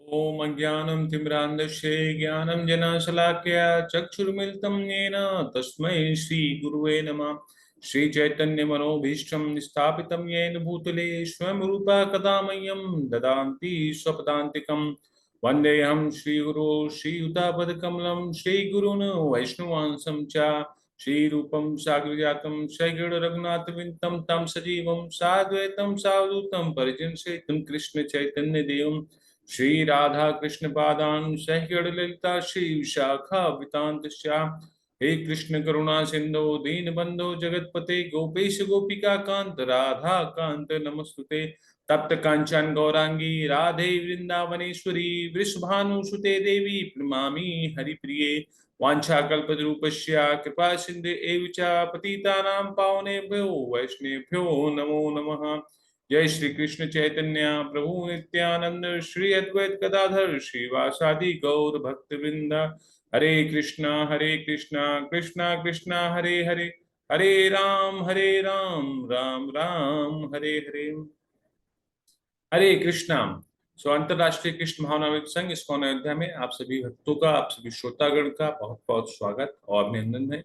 ओम अज्ञानं तिमिरान्धस्य ज्ञानञ्जनशलाकया चक्षुर्मिलितं येन तस्मै श्रीगुरुवे नमः। श्रीचैतन्यमनोभीष्टं स्थापितं येन भूतले स्वयं रूपा कदा मह्यं ददान्ति स्वपदान्तिकं। वन्देऽहं श्रीगुरो श्रीयुतापदकमलं श्रीगुरून् वैष्णवांसं च श्रीरूपं साग्रजातं सगणरघुनाथविन्तं तं सजीवं साद्वैतं सावधूतं परिजनसहितं कृष्ण चैतन्यदेवं श्री राधा कृष्ण पादान सह्यड़ ललिता श्री विशाखा वितांत श्याम। हे कृष्ण करुणा सिंधु दीन बंधु जगतपते गोपेश गोपिका कांत राधा कांत नमस्तुते। तप्त कांचन गौरांगी राधे वृंदावनेश्वरी वृषभानुसुते देवी प्रणमामि हरिप्रिये। वाञ्छाकल्पतरूपस्य कृपा सिंधु एव च पतितानां पावनेभ्यो वैष्णवेभ्यो नमो नमः। जय श्री कृष्ण चैतन्य प्रभु नित्यानंद श्री अद्वैत गदाधर श्रीवासादि गौर भक्त वृंद। हरे कृष्णा कृष्णा कृष्णा हरे हरे, हरे राम राम राम हरे हरे। हरे कृष्णा। सो अंतरराष्ट्रीय कृष्ण भावनामृत संघ इस्कॉन अयोध्या में आप सभी भक्तों का, आप सभी श्रोतागण का बहुत बहुत स्वागत और अभिनंदन है।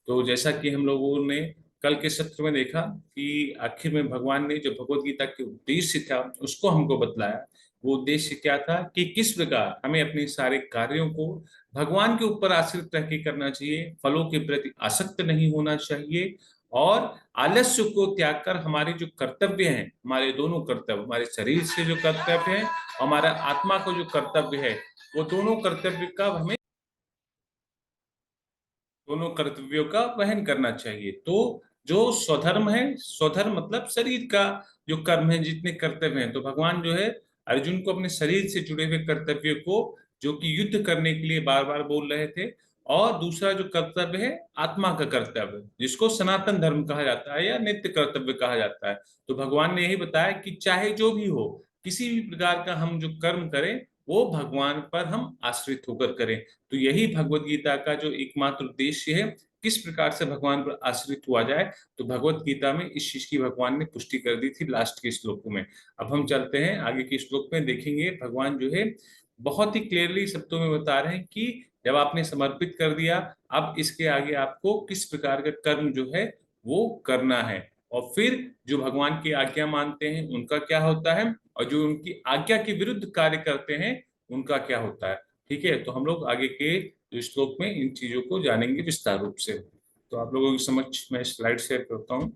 तो जैसा कि हम लोगों ने कल के सत्र में देखा कि आखिर में भगवान ने जो भगवत गीता के उद्देश्य था उसको हमको बतलाया। वो उद्देश्य क्या था कि किस प्रकार हमें अपने सारे कार्यों को भगवान के ऊपर आश्रित रह के करना चाहिए, फलों के प्रति आसक्त नहीं होना चाहिए और आलस्य को त्याग कर हमारे जो कर्तव्य हैं, हमारे दोनों कर्तव्य, हमारे शरीर से जो कर्तव्य है, हमारा आत्मा को जो कर्तव्य है, वो दोनों कर्तव्यों का वहन करना चाहिए। तो जो स्वधर्म है, स्वधर्म मतलब शरीर का जो कर्म है, जितने कर्तव्य हैं, तो भगवान जो है अर्जुन को अपने शरीर से जुड़े हुए कर्तव्य को, जो कि युद्ध करने के लिए बार बार बोल रहे थे, और दूसरा जो कर्तव्य है आत्मा का कर्तव्य, जिसको सनातन धर्म कहा जाता है या नित्य कर्तव्य कहा जाता है। तो भगवान ने यही बताया कि चाहे जो भी हो, किसी भी प्रकार का हम जो कर्म करें वो भगवान पर हम आश्रित होकर करें। तो यही भगवत गीता का जो एकमात्र उद्देश्य है, किस प्रकार से भगवान पर आश्रित हुआ जाए। तो भगवत गीता में इस चीज की भगवान ने पुष्टि कर दी थी लास्ट के श्लोकों में। अब हम चलते हैं आगे के श्लोक में, देखेंगे भगवान जो है बहुत ही क्लियरली शब्दों में बता रहे हैं कि जब आपने समर्पित कर दिया, अब इसके आगे आपको किस प्रकार का कर्म जो है वो करना है, और फिर जो भगवान की आज्ञा मानते हैं उनका क्या होता है, और जो उनकी आज्ञा के विरुद्ध कार्य करते हैं उनका क्या होता है। ठीक है, तो हम लोग आगे के जो श्लोक में इन चीजों को जानेंगे विस्तार रूप से। तो आप लोगों की समक्ष मैं स्लाइड शेयर करता हूँ।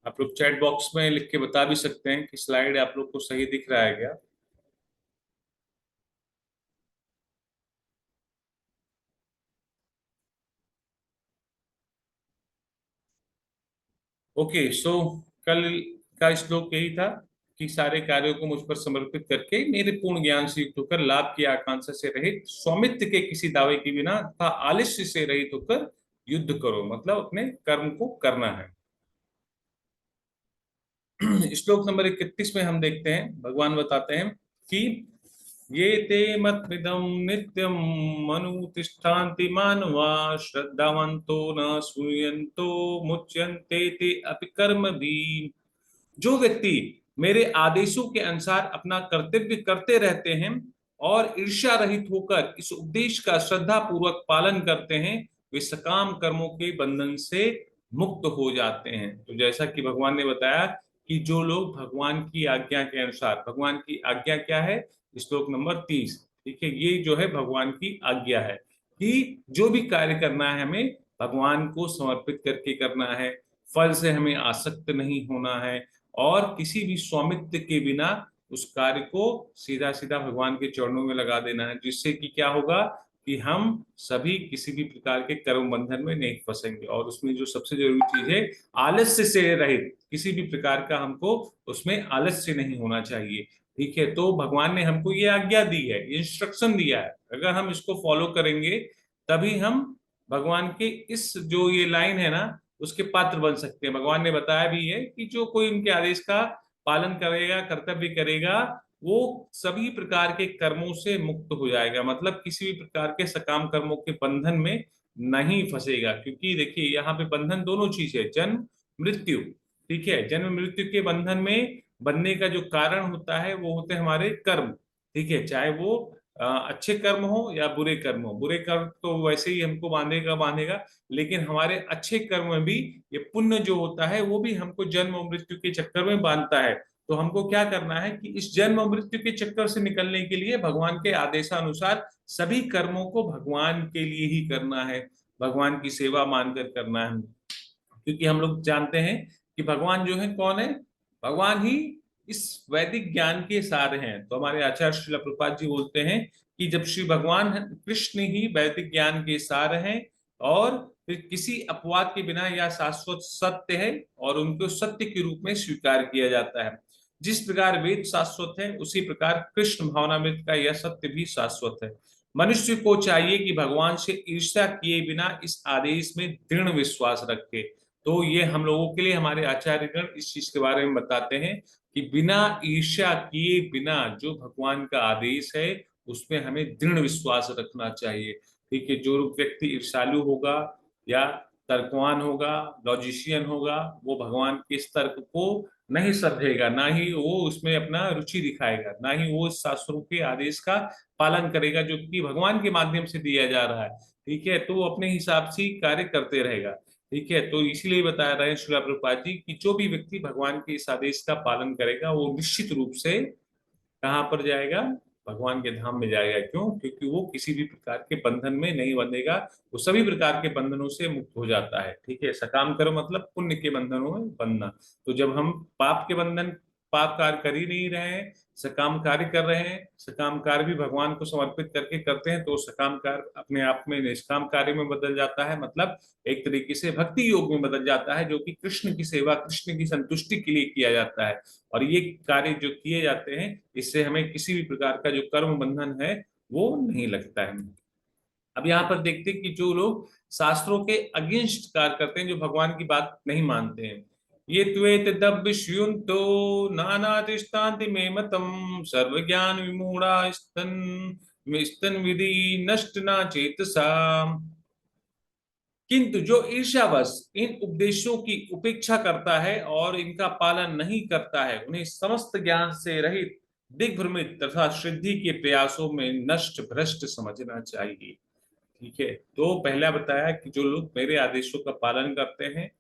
आप लोग चैट बॉक्स में लिख के बता भी सकते हैं कि स्लाइड आप लोग को सही दिख रहा है क्या। ओके, सो कल का श्लोक यही था कि सारे कार्यों को मुझ पर समर्पित करके मेरे पूर्ण ज्ञान से युक्त होकर लाभ की आकांक्षा से रहित, स्वामित्व के किसी दावे के बिना तथा आलस्य से रहित होकर युद्ध करो, मतलब अपने कर्म को करना है। श्लोक नंबर 31 में हम देखते हैं भगवान बताते हैं कि ये ते मतमिदं नित्यं मनुतिष्ठान्ति मानवा श्रद्धावन्तो न सूयन्तो मुच्यन्ते ते अपि कर्मभिः। जो व्यक्ति मेरे आदेशों के अनुसार अपना कर्तव्य करते रहते हैं और ईर्ष्या रहित होकर इस उपदेश का श्रद्धा पूर्वक पालन करते हैं, वे सकाम कर्मों के बंधन से मुक्त हो जाते हैं। तो जैसा कि भगवान ने बताया कि जो लोग भगवान की आज्ञा के अनुसार, भगवान की आज्ञा क्या है, श्लोक नंबर 30, ठीक है, ये जो है भगवान की आज्ञा है कि जो भी कार्य करना है हमें भगवान को समर्पित करके करना है, फल से हमें आसक्त नहीं होना है, और किसी भी स्वामित्व के बिना उस कार्य को सीधा सीधा भगवान के चरणों में लगा देना है, जिससे कि क्या होगा कि हम सभी किसी भी प्रकार के कर्म बंधन में नहीं फंसेंगे। और उसमें जो सबसे जरूरी चीज है, आलस्य से रहित, किसी भी प्रकार का हमको उसमें आलस्य नहीं होना चाहिए। ठीक है, तो भगवान ने हमको ये आज्ञा दी है, इंस्ट्रक्शन दिया है, अगर हम इसको फॉलो करेंगे तभी हम भगवान के इस जो ये लाइन है ना उसके पात्र बन सकते हैं। भगवान ने बताया भी है कि जो कोई उनके आदेश का पालन करेगा, कर्तव्य करेगा, वो सभी प्रकार के कर्मों से मुक्त हो जाएगा, मतलब किसी भी प्रकार के सकाम कर्मों के बंधन में नहीं फंसेगा। क्योंकि देखिए यहाँ पे बंधन दोनों चीज है, जन्म मृत्यु। ठीक है, जन्म मृत्यु के बंधन में बनने का जो कारण होता है वो होते हैं हमारे कर्म। ठीक है, चाहे वो अच्छे कर्म हो या बुरे कर्म हो। बुरे कर्म तो वैसे ही हमको बांधेगा बांधेगा, लेकिन हमारे अच्छे कर्म में भी ये पुण्य जो होता है वो भी हमको जन्म और मृत्यु के चक्कर में बांधता है। तो हमको क्या करना है कि इस जन्म और मृत्यु के चक्कर से निकलने के लिए भगवान के आदेशानुसार सभी कर्मों को भगवान के लिए ही करना है, भगवान की सेवा मानकर करना है। क्योंकि हम लोग जानते हैं कि भगवान जो है कौन है, भगवान ही इस वैदिक ज्ञान के सार हैं। तो हमारे आचार्य श्रील प्रभुपाद जी बोलते हैं कि जब श्री भगवान कृष्ण ही वैदिक ज्ञान के सार हैं और फिर किसी अपवाद के बिना यह शाश्वत सत्य है और उनको सत्य के रूप में स्वीकार किया जाता है। जिस प्रकार वेद शाश्वत है उसी प्रकार कृष्ण भावनामृत का यह सत्य भी शाश्वत है। मनुष्य को चाहिए कि भगवान से ईर्ष्या किए बिना इस आदेश में दृढ़ विश्वास रखे। तो ये हम लोगों के लिए हमारे आचार्यगण इस चीज के बारे में बताते हैं कि बिना ईर्ष्या किए बिना जो भगवान का आदेश है उसमें हमें दृढ़ विश्वास रखना चाहिए। ठीक है, जो व्यक्ति ईर्ष्यालु होगा या तर्कवान होगा, लॉजिशियन होगा, वो भगवान के इस तर्क को नहीं समझेगा, ना ही वो उसमें अपना रुचि दिखाएगा, ना ही वो शास्त्रों के आदेश का पालन करेगा जो कि भगवान के माध्यम से दिया जा रहा है। ठीक है, तो वो अपने हिसाब से कार्य करते रहेगा। ठीक है, तो इसीलिए बता रहे हैं श्रील प्रभुपाद जी कि जो भी व्यक्ति भगवान के इस आदेश का पालन करेगा वो निश्चित रूप से कहाँ पर जाएगा, भगवान के धाम में जाएगा। क्यों? क्योंकि वो किसी भी प्रकार के बंधन में नहीं बंधेगा, वो सभी प्रकार के बंधनों से मुक्त हो जाता है। ठीक है, सकाम कर्म मतलब पुण्य के बंधनों में बंधना। तो जब हम पाप के बंधन, पाप कार्य कर ही नहीं रहे हैं, सकाम कार्य कर रहे हैं, सकाम कार्य भी भगवान को समर्पित करके करते हैं, तो सकाम कार्य अपने आप में निष्काम कार्य में बदल जाता है। मतलब एक तरीके से भक्ति योग में बदल जाता है, जो कि कृष्ण की सेवा, कृष्ण की संतुष्टि के लिए किया जाता है। और ये कार्य जो किए जाते हैं इससे हमें किसी भी प्रकार का जो कर्म बंधन है वो नहीं लगता है। अब यहाँ पर देखते हैं कि जो लोग शास्त्रों के अगेंस्ट कार्य करते हैं, जो भगवान की बात नहीं मानते हैं, ये त्वेत दब्बिष्युन्तो नाना दृष्टान्ति में मतम सर्व ज्ञान विमूढ़ा स्तन विधि नष्ट ना चेतसा। किंतु जो ईर्ष्यावश इन उपदेशों की उपेक्षा करता है और इनका पालन नहीं करता है, उन्हें समस्त ज्ञान से रहित, दिग्भ्रमित तथा सिद्धि के प्रयासों में नष्ट भ्रष्ट समझना चाहिए। ठीक है, तो पहला बताया कि जो लोग मेरे आदेशों का पालन करते हैं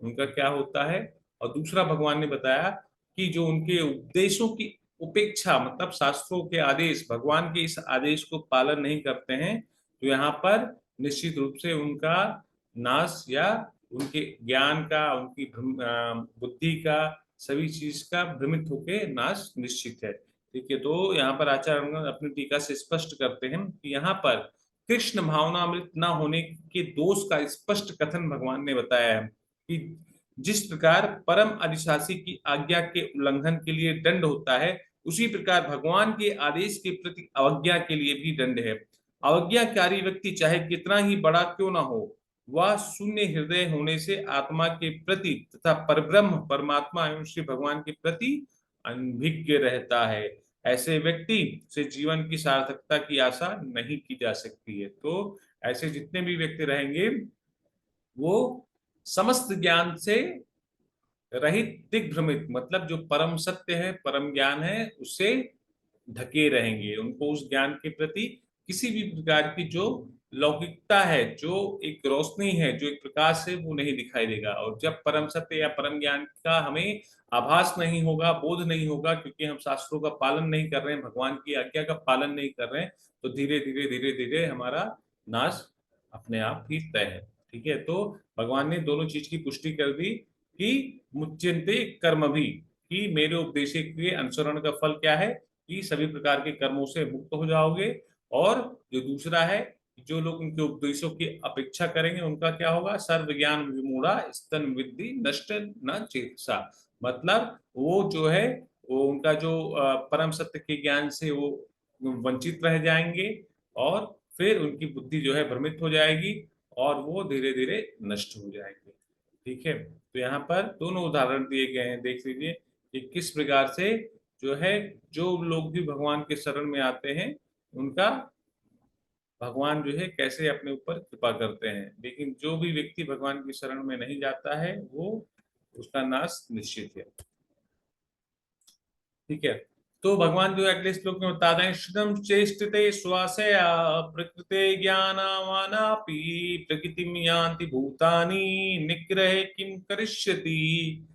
उनका क्या होता है, और दूसरा भगवान ने बताया कि जो उनके उपदेशों की उपेक्षा, मतलब शास्त्रों के आदेश, भगवान के इस आदेश को पालन नहीं करते हैं, तो यहाँ पर निश्चित रूप से उनका नाश या उनके ज्ञान का, उनकी बुद्धि का, सभी चीज का भ्रमित होके नाश निश्चित है। ठीक है, तो यहाँ पर आचार्य अपनी टीका से स्पष्ट करते हैं कि यहाँ पर कृष्ण भावनामृत न होने के दोष का स्पष्ट कथन भगवान ने बताया है कि जिस प्रकार परम अधिशासी की आज्ञा के उल्लंघन के लिए दंड होता है, उसी प्रकार भगवान के आदेश के प्रति अवज्ञा के लिए भी दंड है। अवज्ञाकारी व्यक्ति चाहे कितना ही बड़ा क्यों ना हो, वह शून्य हृदय होने से आत्मा के प्रति तथा परब्रह्म परमात्मा एवं श्री भगवान के प्रति अनभिज्ञ रहता है। ऐसे व्यक्ति से जीवन की सार्थकता की आशा नहीं की जा सकती है। तो ऐसे जितने भी व्यक्ति रहेंगे वो समस्त ज्ञान से रहित, दिग्भ्रमित, मतलब जो परम सत्य है, परम ज्ञान है, उससे ढके रहेंगे। उनको उस ज्ञान के प्रति किसी भी प्रकार की जो लौकिकता है, जो एक रोशनी है, जो एक प्रकाश है, वो नहीं दिखाई देगा। और जब परम सत्य या परम ज्ञान का हमें आभास नहीं होगा, बोध नहीं होगा, क्योंकि हम शास्त्रों का पालन नहीं कर रहे हैं, भगवान की आज्ञा का पालन नहीं कर रहे हैं, तो धीरे धीरे धीरे धीरे हमारा नाश अपने आप ही तय है। ठीक है, तो भगवान ने दोनों चीज की पुष्टि कर दी कि मुच्यन्ते कर्म भी, कि मेरे उपदेश के अनुसरण का फल क्या है कि सभी प्रकार के कर्मों से मुक्त हो जाओगे। और जो दूसरा है, जो लोग उनके उपदेशों की अपेक्षा करेंगे उनका क्या होगा, सर्व ज्ञान विमूढ़ा स्तन विद्धि नष्ट न चेतसा। मतलब वो जो है, वो उनका जो परम सत्य के ज्ञान से वो वंचित रह जाएंगे, और फिर उनकी बुद्धि जो है भ्रमित हो जाएगी और वो धीरे धीरे नष्ट हो जाएंगे। ठीक है, तो यहाँ पर दोनों उदाहरण दिए गए हैं, देख लीजिए कि किस प्रकार से जो है, जो लोग भी भगवान के शरण में आते हैं उनका भगवान जो है कैसे अपने ऊपर कृपा करते हैं। लेकिन जो भी व्यक्ति भगवान की शरण में नहीं जाता है वो, उसका नाश निश्चित है। ठीक है। तो भगवान जो अगले श्लोक में बता रहे हैं, श्रितम चेष्टते श्वासया प्रकृते ज्ञानवानापि प्रकृतिम यान्ति भूतानि निग्रहे किम करिष्यति।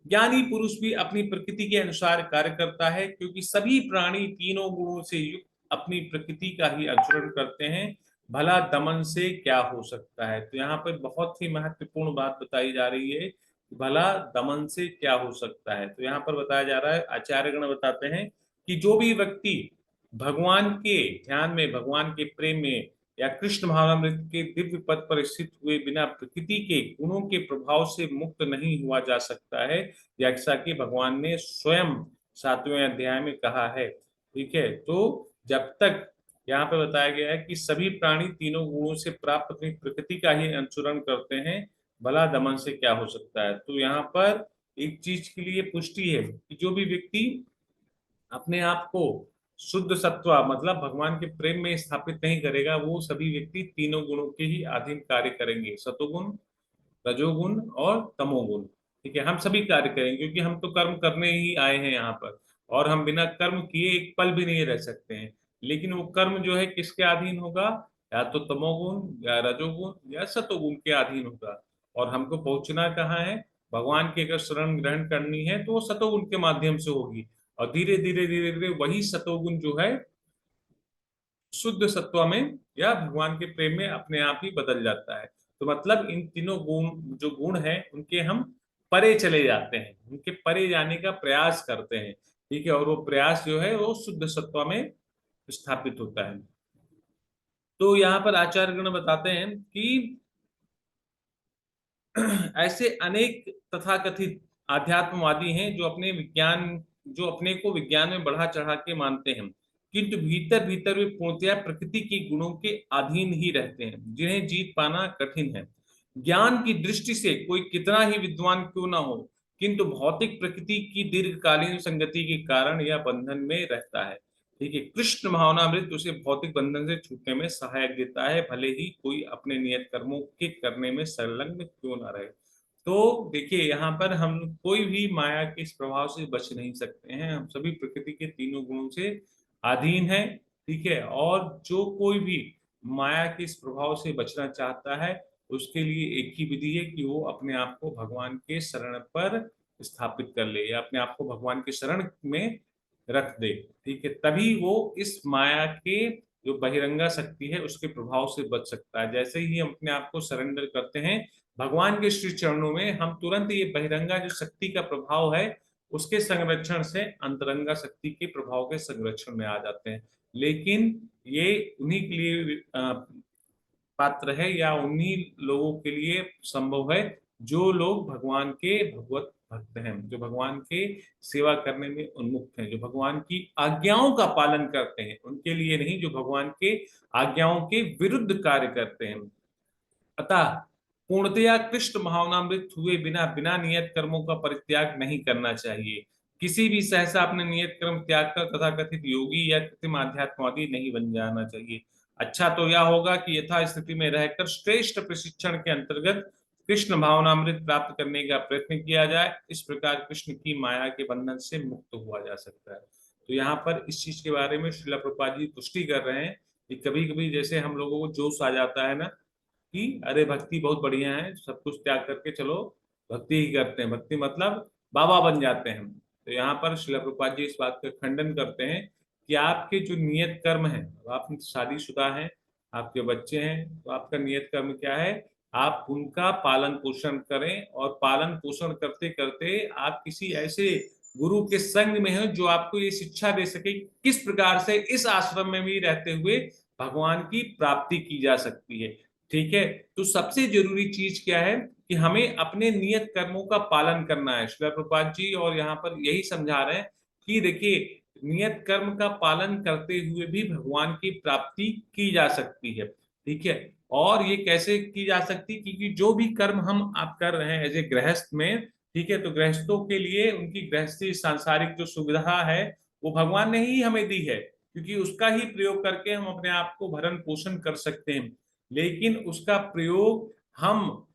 ज्ञानी पुरुष भी अपनी प्रकृति के अनुसार कार्य करता है, क्योंकि सभी प्राणी तीनों गुणों से युक्त अपनी प्रकृति का ही अनुसरण करते हैं। भला दमन से क्या हो सकता है। तो यहाँ पर बहुत ही महत्वपूर्ण बात बताई जा रही है, भला दमन से क्या हो सकता है। तो यहाँ पर बताया जा रहा है, आचार्यगण बताते हैं कि जो भी व्यक्ति भगवान के ध्यान में, भगवान के प्रेम में या कृष्ण भावनामृत के दिव्य पद पर स्थित हुए बिना प्रकृति के गुणों के प्रभाव से मुक्त नहीं हुआ जा सकता है, जैसा कि भगवान ने स्वयं 7वें अध्याय में कहा है। ठीक है। तो जब तक यहाँ पे बताया गया है कि सभी प्राणी तीनों गुणों से प्राप्त अपनी प्रकृति का ही अनुसरण करते हैं, भला दमन से क्या हो सकता है। तो यहाँ पर एक चीज के लिए पुष्टि है कि जो भी व्यक्ति अपने आप को शुद्ध सत्वा मतलब भगवान के प्रेम में स्थापित नहीं करेगा, वो सभी व्यक्ति तीनों गुणों के ही अधीन कार्य करेंगे, सतोगुण, रजोगुण और तमोगुण। ठीक है। हम सभी कार्य करेंगे, क्योंकि हम तो कर्म करने ही आए हैं यहाँ पर, और हम बिना कर्म किए एक पल भी नहीं रह सकते हैं। लेकिन वो कर्म जो है किसके अधीन होगा, या तो तमोगुण या रजोगुण या सतोगुण के अधीन होगा। और हमको पहुंचना कहाँ है, भगवान की अगर शरण ग्रहण करनी है तो वो सतोगुण के माध्यम से होगी। और धीरे धीरे धीरे धीरे वही सतोगुण जो है शुद्ध सत्व में या भगवान के प्रेम में अपने आप ही बदल जाता है। तो मतलब इन तीनों गुण, जो गुण हैं, उनके हम परे चले जाते हैं, उनके परे जाने का प्रयास करते हैं। ठीक है। और वो प्रयास जो है वो शुद्ध सत्व में स्थापित होता है। तो यहाँ पर आचार्यगण बताते हैं कि ऐसे अनेक तथाकथित आध्यात्मवादी हैं जो अपने को विज्ञान में बढ़ा चढ़ा के मानते हैं, किंतु भीतर भीतर वे पूर्णतया प्रकृति के गुणों के अधीन ही रहते हैं, जिन्हें जीत पाना कठिन है। ज्ञान की दृष्टि से कोई कितना ही विद्वान क्यों ना हो, किंतु भौतिक प्रकृति की दीर्घकालीन संगति के कारण यह बंधन में रहता है। ठीक है। कृष्ण भावनामृत उसे भौतिक बंधन से छूटने में सहायक देता है, भले ही कोई अपने नियत कर्मों के करने में संलग्न क्यों ना रहे। तो देखिए, यहाँ पर हम कोई भी माया के इस प्रभाव से बच नहीं सकते हैं, हम सभी प्रकृति के तीनों गुणों से अधीन है। ठीक है। और जो कोई भी माया के इस प्रभाव से बचना चाहता है, उसके लिए एक ही विधि है कि वो अपने आप को भगवान के शरण पर स्थापित कर ले, या अपने आप को भगवान के शरण में रख दे। ठीक है। तभी वो इस माया के जो बहिरंगा शक्ति है उसके प्रभाव से बच सकता है। जैसे ही हम अपने आप को सरेंडर करते हैं भगवान के श्री चरणों में, हम तुरंत ये बहिरंगा जो शक्ति का प्रभाव है उसके संरक्षण से अंतरंगा शक्ति के प्रभाव के संरक्षण में आ जाते हैं। लेकिन ये उन्हीं के लिए पात्र है, या उन्हीं लोगों के लिए संभव है जो लोग भगवान के भगवत भक्त हैं, जो भगवान के सेवा करने में उन्मुक्त हैं, जो भगवान की आज्ञाओं का पालन करते हैं। उनके लिए नहीं जो भगवान के आज्ञाओं के विरुद्ध कार्य करते हैं। अतः पूर्णतया कृष्ण भावनामृत हुए बिना बिना नियत कर्मों का परित्याग नहीं करना चाहिए। किसी भी सहसा अपने नियत कर्म त्याग कर तथाकथित योगी या कृत्रिम आध्यात्मवादी नहीं बन जाना चाहिए। अच्छा तो यह होगा कि यथा स्थिति में रहकर श्रेष्ठ प्रशिक्षण के अंतर्गत कृष्ण भावनामृत प्राप्त करने का प्रयत्न किया जाए। इस प्रकार कृष्ण की माया के बंधन से मुक्त हुआ जा सकता है। तो यहाँ पर इस चीज के बारे में श्रील प्रभुपाद जी पुष्टि कर रहे हैं कि कभी कभी जैसे हम लोगों को जोश आ जाता है ना, कि अरे भक्ति बहुत बढ़िया है, सब कुछ त्याग करके चलो भक्ति ही करते हैं, भक्ति मतलब बाबा बन जाते हैं। तो यहाँ पर श्रील प्रभुपाद जी इस बात का खंडन करते हैं कि आपके जो नियत कर्म है, आप शादीशुदा हैं, आपके बच्चे हैं, तो आपका नियत कर्म क्या है, आप उनका पालन पोषण करें, और पालन पोषण करते करते आप किसी ऐसे गुरु के संग में हो जो आपको ये शिक्षा दे सके किस प्रकार से इस आश्रम में भी रहते हुए भगवान की प्राप्ति की जा सकती है। ठीक है। तो सबसे जरूरी चीज क्या है कि हमें अपने नियत कर्मों का पालन करना है। श्रील प्रभुपाद जी और यहाँ पर यही समझा रहे हैं कि देखिए, नियत कर्म का पालन करते हुए भी भगवान की प्राप्ति की जा सकती है। ठीक है। और ये कैसे की जा सकती, क्योंकि जो भी कर्म हम आप कर रहे हैं एज ए गृहस्थ में, ठीक है, तो गृहस्थों के लिए उनकी गृहस्थी सांसारिक जो सुविधा है वो भगवान ने ही हमें दी है, क्योंकि उसका ही प्रयोग करके हम अपने आप को भरण पोषण कर सकते हैं। लेकिन उसका प्रयोग हम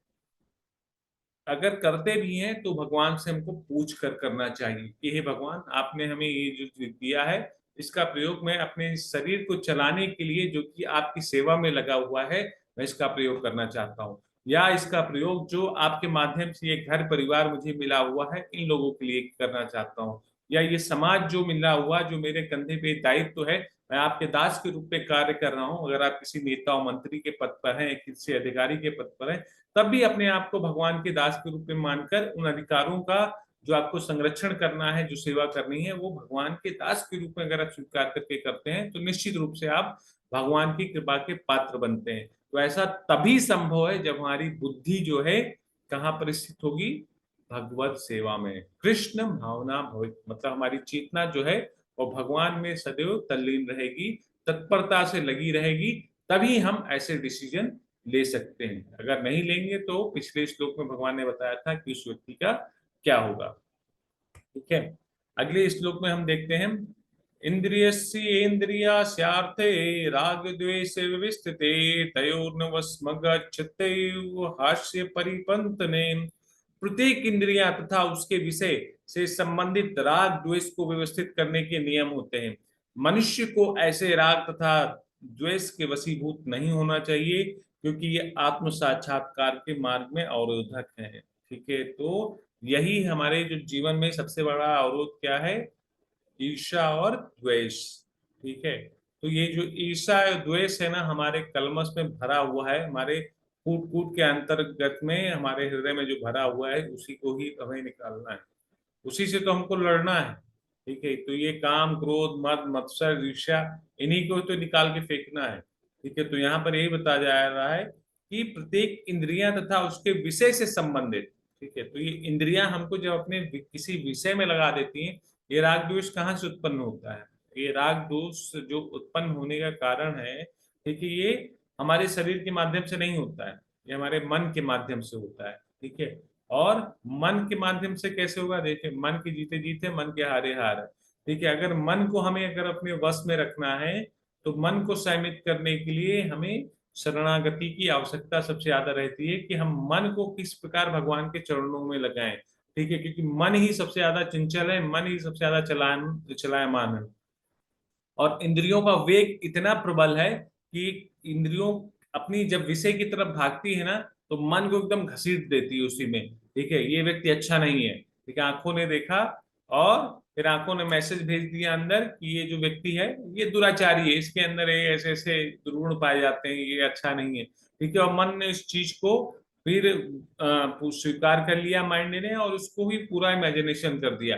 अगर करते भी हैं तो भगवान से हमको पूछ कर करना चाहिए कि हे भगवान, आपने हमें ये जो दिया है, इसका प्रयोग मैं अपने शरीर को चलाने के लिए, जो कि आपकी सेवा में लगा हुआ है, मैं इसका प्रयोग करना चाहता हूँ। या इसका प्रयोग जो आपके माध्यम से ये घर परिवार मुझे मिला हुआ है, इन लोगों के लिए करना चाहता हूँ। या ये समाज जो मिला हुआ, जो मेरे कंधे पे दायित्व है, मैं आपके दास के रूप में कार्य कर रहा हूँ। अगर आप किसी नेता और मंत्री के पद पर हैं, किसी अधिकारी के पद पर हैं, तब भी अपने आप को भगवान के दास के रूप में मानकर उन अधिकारों का जो आपको संरक्षण करना है, जो सेवा करनी है, वो भगवान के दास के रूप में अगर आप स्वीकार करके करते हैं, तो निश्चित रूप से आप भगवान की कृपा के पात्र बनते हैं। तो ऐसा तभी संभव है जब हमारी बुद्धि जो है कहाँ पर स्थित होगी? भगवत सेवा में, कृष्ण भावना भवित, मतलब हमारी चेतना जो है वो भगवान में सदैव तल्लीन रहेगी, तत्परता से लगी रहेगी। तभी हम ऐसे डिसीजन ले सकते हैं। अगर नहीं लेंगे तो पिछले श्लोक में भगवान ने बताया था कि उस व्यक्ति का क्या होगा। ठीक है, अगले श्लोक में हम देखते हैं, इंद्रियस्येन्द्रियास्यार्थे राग द्वेष विविस्थिते तयोर्नवस्मगच्छते हास्य परिपंतने। प्रत्येक इंद्रिया तथा उसके विषय से संबंधित राग द्वेष को व्यवस्थित करने के नियम होते हैं। मनुष्य को ऐसे राग तथा द्वेष के वशीभूत नहीं होना चाहिए, क्योंकि ये आत्म साक्षात्कार के मार्ग में अवरोधक है। ठीक है, तो यही हमारे जो जीवन में सबसे बड़ा अवरोध क्या है? ईर्ष्या और द्वेष। ठीक है, तो ये जो ईर्ष्या और द्वेष है ना, हमारे कलमश में भरा हुआ है, हमारे कूट कूट के अंतर्गत में हमारे हृदय में जो भरा हुआ है, उसी को ही हमें निकालना है, उसी से तो हमको लड़ना है। ठीक है, तो ये काम क्रोध मद मत्सर ईर्ष्या, इन्हीं को तो निकाल के फेंकना है। ठीक है, तो यहाँ पर यही बताया जा रहा है कि प्रत्येक इंद्रियां तथा उसके विषय से संबंधित। ठीक है, तो ये इंद्रियां हमको जब अपने किसी विषय में लगा देती हैं, ये राग दोष कहाँ से उत्पन्न होता है? ये राग दोष जो उत्पन्न होने का कारण है, ठीक है, ये हमारे शरीर के माध्यम से नहीं होता है, ये हमारे मन के माध्यम से होता है। ठीक है, और मन के माध्यम से कैसे होगा? देखिए, मन के जीते जीते मन के हारे हार है। ठीक है, अगर मन को हमें अगर अपने वश में रखना है, तो मन को संयमित करने के लिए हमें शरणागति की आवश्यकता सबसे ज्यादा रहती है, कि हम मन को किस प्रकार भगवान के चरणों में लगाएं। ठीक है, क्योंकि मन ही सबसे ज्यादा चंचल है, मन ही सबसे ज्यादा चलायमान है। और इंद्रियों का वेग इतना प्रबल है कि इंद्रियों अपनी जब विषय की तरफ भागती है ना, तो मन को एकदम घसीट देती है उसी में। ठीक है, ये व्यक्ति अच्छा नहीं है। ठीक है, आंखों ने देखा और फिर आंखों ने मैसेज भेज दिया अंदर कि ये जो व्यक्ति है ये दुराचारी है, इसके अंदर ये ऐसे ऐसे दुर्गुण पाए जाते हैं, ये अच्छा नहीं है। ठीक है, और मन ने इस चीज को फिर स्वीकार कर लिया माइंड ने, और उसको ही पूरा इमेजिनेशन कर दिया।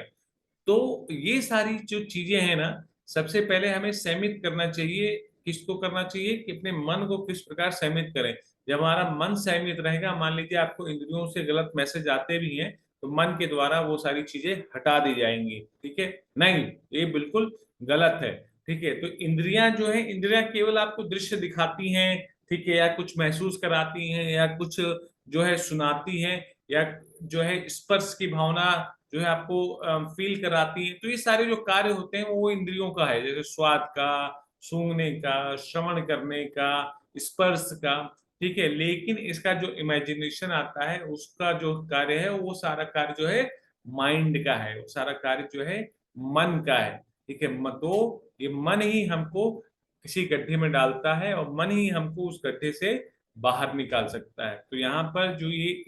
तो ये सारी जो चीजें हैं ना, सबसे पहले हमें सहमित करना चाहिए। किसको करना चाहिए? कि अपने मन को किस प्रकार सहमित करें। जब हमारा मन सहमित रहेगा, मान लीजिए आपको इंद्रियों से गलत मैसेज आते भी हैं, तो मन के द्वारा वो सारी चीजें हटा दी जाएंगी। ठीक है, नहीं, ये बिल्कुल गलत है। ठीक है, तो इंद्रियां जो है, इंद्रियां केवल आपको दृश्य दिखाती हैं, ठीक है, या कुछ महसूस कराती हैं, या कुछ जो है सुनाती हैं, या जो है स्पर्श की भावना जो है आपको फील कराती है। तो ये सारे जो कार्य होते हैं वो इंद्रियों का है, जैसे स्वाद का, सूंघने का, श्रवण करने का, स्पर्श का। ठीक है, लेकिन इसका जो इमेजिनेशन आता है, उसका जो कार्य है, वो सारा कार्य जो है माइंड का है, वो सारा कार्य जो है मन का है। ठीक है, तो ये मन ही हमको किसी गड्ढे में डालता है, और मन ही हमको उस गड्ढे से बाहर निकाल सकता है। तो यहाँ पर जो ये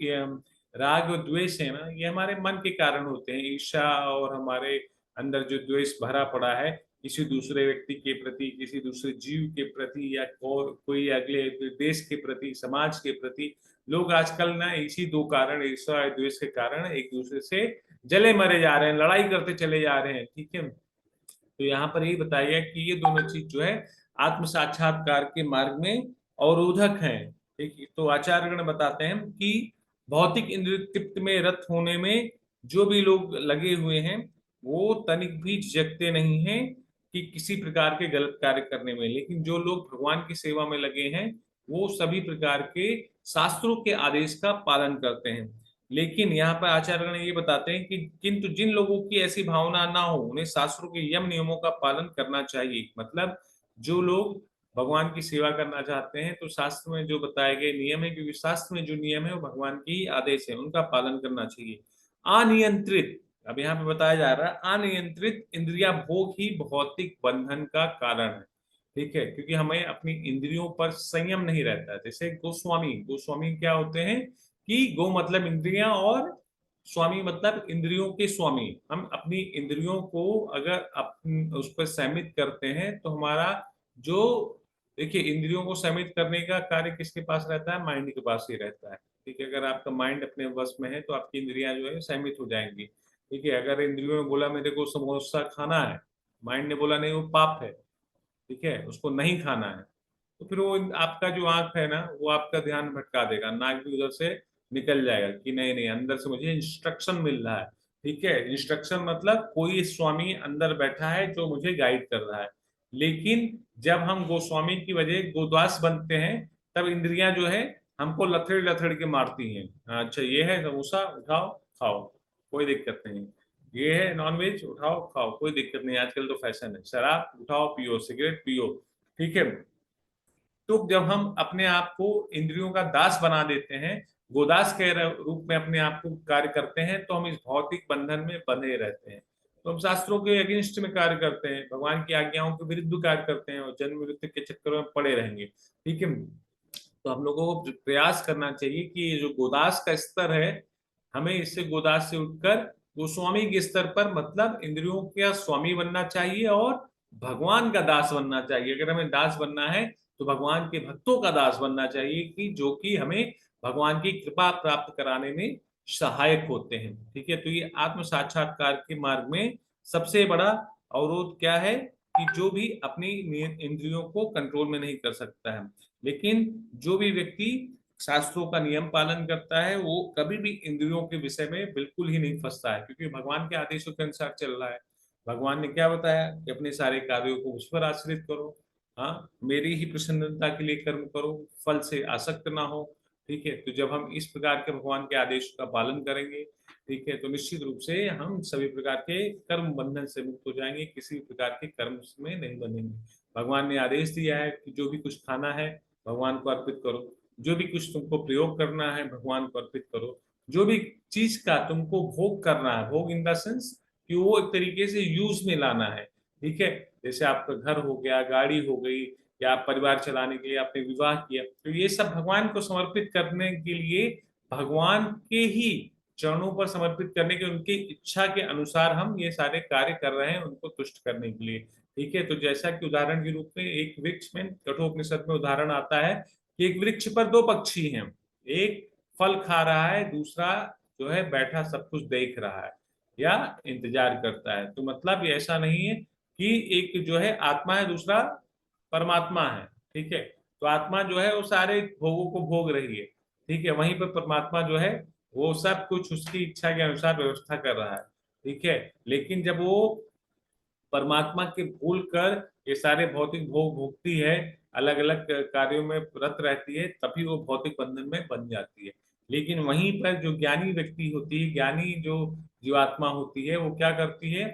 राग और द्वेष है ना, ये हमारे मन के कारण होते हैं। ईर्ष्या और हमारे अंदर जो द्वेष भरा पड़ा है किसी दूसरे व्यक्ति के प्रति, किसी दूसरे जीव के प्रति, या कोई अगले देश के प्रति, समाज के प्रति, लोग आजकल ना इसी दो कारण, ईर्ष्या और द्वेष के कारण एक दूसरे से जले मरे जा रहे हैं, लड़ाई करते चले जा रहे हैं। ठीक है, तो यहाँ पर यही बताया कि ये दोनों चीज जो है आत्म साक्षात्कार के मार्ग में अवरोधक हैं। ठीक है, तो आचार्यगण बताते हैं कि भौतिक इंद्रिय तृप्त में रत होने में जो भी लोग लगे हुए हैं, वो तनिक भी झिझकते नहीं हैं कि किसी प्रकार के गलत कार्य करने में। लेकिन जो लोग भगवान की सेवा में लगे हैं, वो सभी प्रकार के शास्त्रों के आदेश का पालन करते हैं। लेकिन यहाँ पर आचार्यगण ये बताते हैं कि किंतु जिन लोगों की ऐसी भावना ना हो, उन्हें शास्त्रों के यम नियमों का पालन करना चाहिए। मतलब जो लोग भगवान की सेवा करना चाहते हैं तो शास्त्र में जो बताए गए नियम है, क्योंकि शास्त्र में जो नियम है वो भगवान की ही आदेश है, उनका पालन करना चाहिए। अनियंत्रित, अब यहाँ पे बताया जा रहा है अनियंत्रित इंद्रिया भोग ही भौतिक बंधन का कारण है। ठीक है, क्योंकि हमें अपनी इंद्रियों पर संयम नहीं रहता है। जैसे गोस्वामी, गोस्वामी क्या होते हैं कि गो मतलब इंद्रियां और स्वामी मतलब इंद्रियों के स्वामी। हम अपनी इंद्रियों को अगर उस पर संयमित करते हैं तो हमारा जो, देखिए इंद्रियों को संयमित करने का कार्य किसके पास रहता है? माइंड के पास ही रहता है। ठीक है, अगर आपका माइंड अपने वश में है तो आपकी इंद्रियां जो है संयमित हो जाएंगी। ठीक है, अगर इंद्रियों ने बोला मेरे को समोसा खाना है, माइंड ने बोला नहीं वो पाप है, ठीक है, उसको नहीं खाना है, तो फिर वो आपका जो आंख है ना वो आपका ध्यान भटका देगा, नाक भी उधर से निकल जाएगा कि नहीं नहीं अंदर से मुझे इंस्ट्रक्शन मिल रहा है। ठीक है, इंस्ट्रक्शन मतलब कोई स्वामी अंदर बैठा है जो मुझे गाइड कर रहा है। लेकिन जब हम गोस्वामी की वजह गोदास बनते हैं तब इंद्रियां जो है हमको लथड़ लथड़ के मारती हैं। अच्छा ये है समोसा, उठाओ खाओ, कोई दिक्कत नहीं। ये है नॉनवेज, उठाओ खाओ, कोई दिक्कत नहीं, आजकल तो फैशन है। शराब उठाओ पियो, सिगरेट पियो। ठीक है, तो जब हम अपने आप को इंद्रियों का दास बना देते हैं, गोदास के रूप में अपने आप को कार्य करते हैं, तो हम इस भौतिक बंधन में बंधे रहते हैं। तो हम शास्त्रों के अगेंस्ट में कार्य करते हैं, भगवान की आज्ञाओं के विरुद्ध कार्य करते हैं और जन्म मृत्यु के चक्कर में पड़े रहेंगे। ठीक है, तो हम लोगों को प्रयास करना चाहिए कि ये जो गोदास का स्तर है, हमें इससे गोदास से उठकर गोस्वामी के स्तर पर, मतलब इंद्रियों का स्वामी बनना चाहिए और भगवान का दास बनना चाहिए। अगर हमें दास बनना है तो भगवान के भक्तों का दास बनना चाहिए, कि जो कि हमें भगवान की कृपा प्राप्त कराने में सहायक होते हैं। ठीक है, तो ये आत्म साक्षात्कार के मार्ग में सबसे बड़ा अवरोध क्या है कि जो भी अपनी इंद्रियों को कंट्रोल में नहीं कर सकता है। लेकिन जो भी व्यक्ति शास्त्रों का नियम पालन करता है वो कभी भी इंद्रियों के विषय में बिल्कुल ही नहीं फंसता है, क्योंकि भगवान के आदेशों के अनुसार चल रहा है। भगवान ने क्या बताया कि अपने सारे कार्यों को उस पर आश्रित करो, हाँ मेरी ही प्रसन्नता के लिए कर्म करो, फल से आसक्त ना हो। ठीक है, तो जब हम इस प्रकार के भगवान के आदेश का पालन करेंगे, ठीक है, तो निश्चित रूप से हम सभी प्रकार के कर्म बंधन से मुक्त हो जाएंगे, किसी प्रकार के कर्म में नहीं बंधेंगे। भगवान ने आदेश दिया है कि जो भी कुछ खाना है भगवान को अर्पित करो, जो भी कुछ तुमको प्रयोग करना है भगवान को अर्पित करो, जो भी चीज का तुमको भोग करना है, भोग इन द सेंस कि वो एक तरीके से यूज में लाना है। ठीक है, जैसे आपका घर हो गया, गाड़ी हो गई, या आप परिवार चलाने के लिए आपने विवाह किया, तो ये सब भगवान को समर्पित करने के लिए, भगवान के ही चरणों पर समर्पित करने के, उनकी इच्छा के अनुसार हम ये सारे कार्य कर रहे हैं उनको तुष्ट करने के लिए। ठीक है, तो जैसा कि उदाहरण के रूप में एक वृक्ष में कठोपनिषद में उदाहरण आता है कि एक वृक्ष पर दो पक्षी हैं, एक फल खा रहा है, दूसरा जो है बैठा सब कुछ देख रहा है या इंतजार करता है। तो मतलब ये ऐसा नहीं है कि एक जो है आत्मा है, दूसरा परमात्मा है। ठीक है, तो आत्मा जो है वो सारे भोगों को भोग रही है, ठीक है, वहीं पर परमात्मा जो है वो सब कुछ उसकी इच्छा के अनुसार व्यवस्था कर रहा है। ठीक है, लेकिन जब वो परमात्मा के भूल कर ये सारे भौतिक भोग भोगती है, अलग अलग कार्यों में रत रहती है, तभी वो भौतिक बंधन में बन जाती है। लेकिन वहीं पर जो ज्ञानी व्यक्ति होती है, ज्ञानी जो जीवात्मा होती है, वो क्या करती है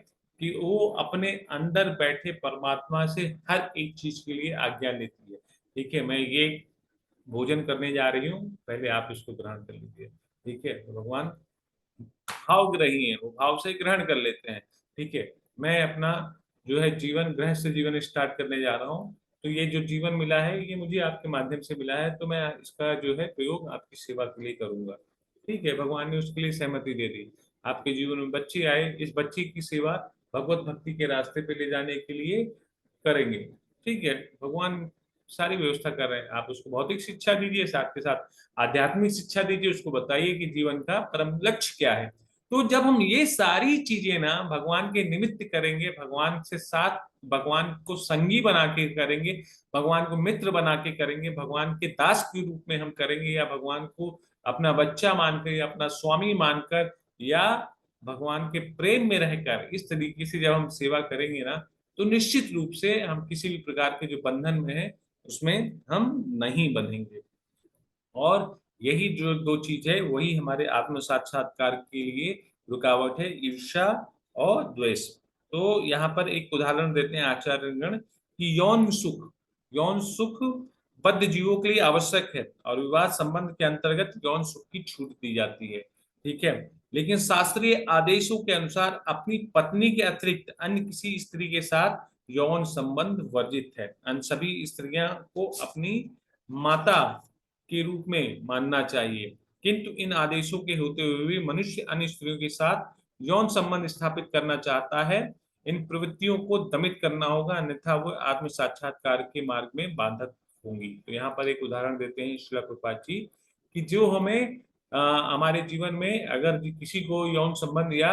कि वो अपने अंदर बैठे परमात्मा से हर एक चीज के लिए आज्ञा लेती है। ठीक है, मैं ये भोजन करने जा रही हूँ, पहले आप इसको ग्रहण कर लीजिए। ठीक है, तो भगवान भाव ग्रही है, वो भाव से ग्रहण कर लेते हैं। ठीक है, मैं अपना जो है जीवन, गृहस्थ जीवन स्टार्ट करने जा रहा हूँ, तो ये जो जीवन मिला है ये मुझे आपके माध्यम से मिला है, तो मैं इसका जो है प्रयोग आपकी सेवा के लिए करूंगा। ठीक है, भगवान ने उसके लिए सहमति दे दी। आपके जीवन में बच्ची आए, इस बच्ची की सेवा भगवत भक्ति के रास्ते पे ले जाने के लिए करेंगे। ठीक है, भगवान सारी व्यवस्था कर रहे हैं, आप उसको भौतिक शिक्षा दीजिए, साथ के साथ आध्यात्मिक शिक्षा दीजिए, उसको बताइए कि जीवन का परम लक्ष्य क्या है। तो जब हम ये सारी चीजें ना भगवान के निमित्त करेंगे, भगवान से साथ, भगवान को संगी बना के करेंगे, भगवान को मित्र बना के करेंगे, भगवान के दास के रूप में हम करेंगे, या भगवान को अपना बच्चा मानकर या अपना स्वामी मानकर, या भगवान के प्रेम में रहकर इस तरीके से जब हम सेवा करेंगे ना, तो निश्चित रूप से हम किसी भी प्रकार के जो बंधन में है उसमें हम नहीं बंधेंगे। और यही जो दो चीज है वही हमारे आत्म साक्षात्कार के लिए रुकावट है, ईर्ष्या और द्वेष। तो यहाँ पर एक उदाहरण देते हैं आचार्यगण कि यौन सुख, यौन सुख बद्ध जीवों के लिए आवश्यक है और विवाह संबंध के अंतर्गत यौन सुख की छूट दी जाती है। ठीक है, लेकिन शास्त्रीय आदेशों के अनुसार अपनी पत्नी के अतिरिक्त अन्य किसी स्त्री के साथ यौन संबंध वर्जित है। अन्य सभी स्त्रियां को अपनी माता के रूप में मानना चाहिए, किंतु इन आदेशों के होते हुए भी मनुष्य अन्य स्त्रियों के साथ यौन संबंध स्थापित करना चाहता है। इन प्रवृत्तियों को दमित करना होगा, अन्यथा वो आत्म साक्षात्कार के मार्ग में बाधक होंगी। तो यहाँ पर एक उदाहरण देते हैं श्रील प्रभुपाद जी कि जो हमें हमारे जीवन में अगर किसी को यौन संबंध या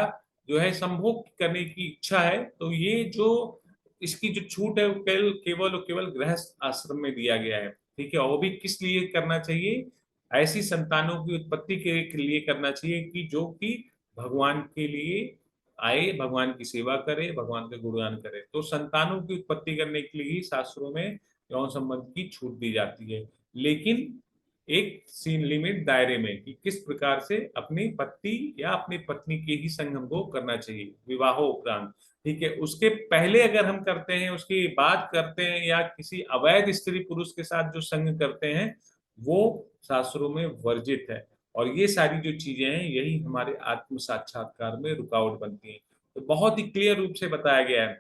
जो है संभोग करने की इच्छा है, तो ये जो इसकी जो छूट है वो केवल केवल और केवल गृहस्थ आश्रम में दिया गया है। ठीक है, और वो भी किस लिए करना चाहिए? ऐसी संतानों की उत्पत्ति के लिए करना चाहिए कि जो कि भगवान के लिए आए, भगवान की सेवा करे, भगवान का गुणगान करे। तो संतानों की उत्पत्ति करने के लिए ही शास्त्रों में यौन संबंध की छूट दी जाती है, लेकिन एक सीन लिमिट दायरे में कि किस प्रकार से अपनी पति या अपनी पत्नी के ही संग हमको करना चाहिए विवाह उपरांत। ठीक है, उसके पहले अगर हम करते हैं, उसकी बात करते हैं या किसी अवैध स्त्री पुरुष के साथ जो संग करते हैं, वो शास्त्रों में वर्जित है। और ये सारी जो चीजें हैं यही हमारे आत्म साक्षात्कार में रुकावट बनती हैं। तो बहुत ही क्लियर रूप से बताया गया है।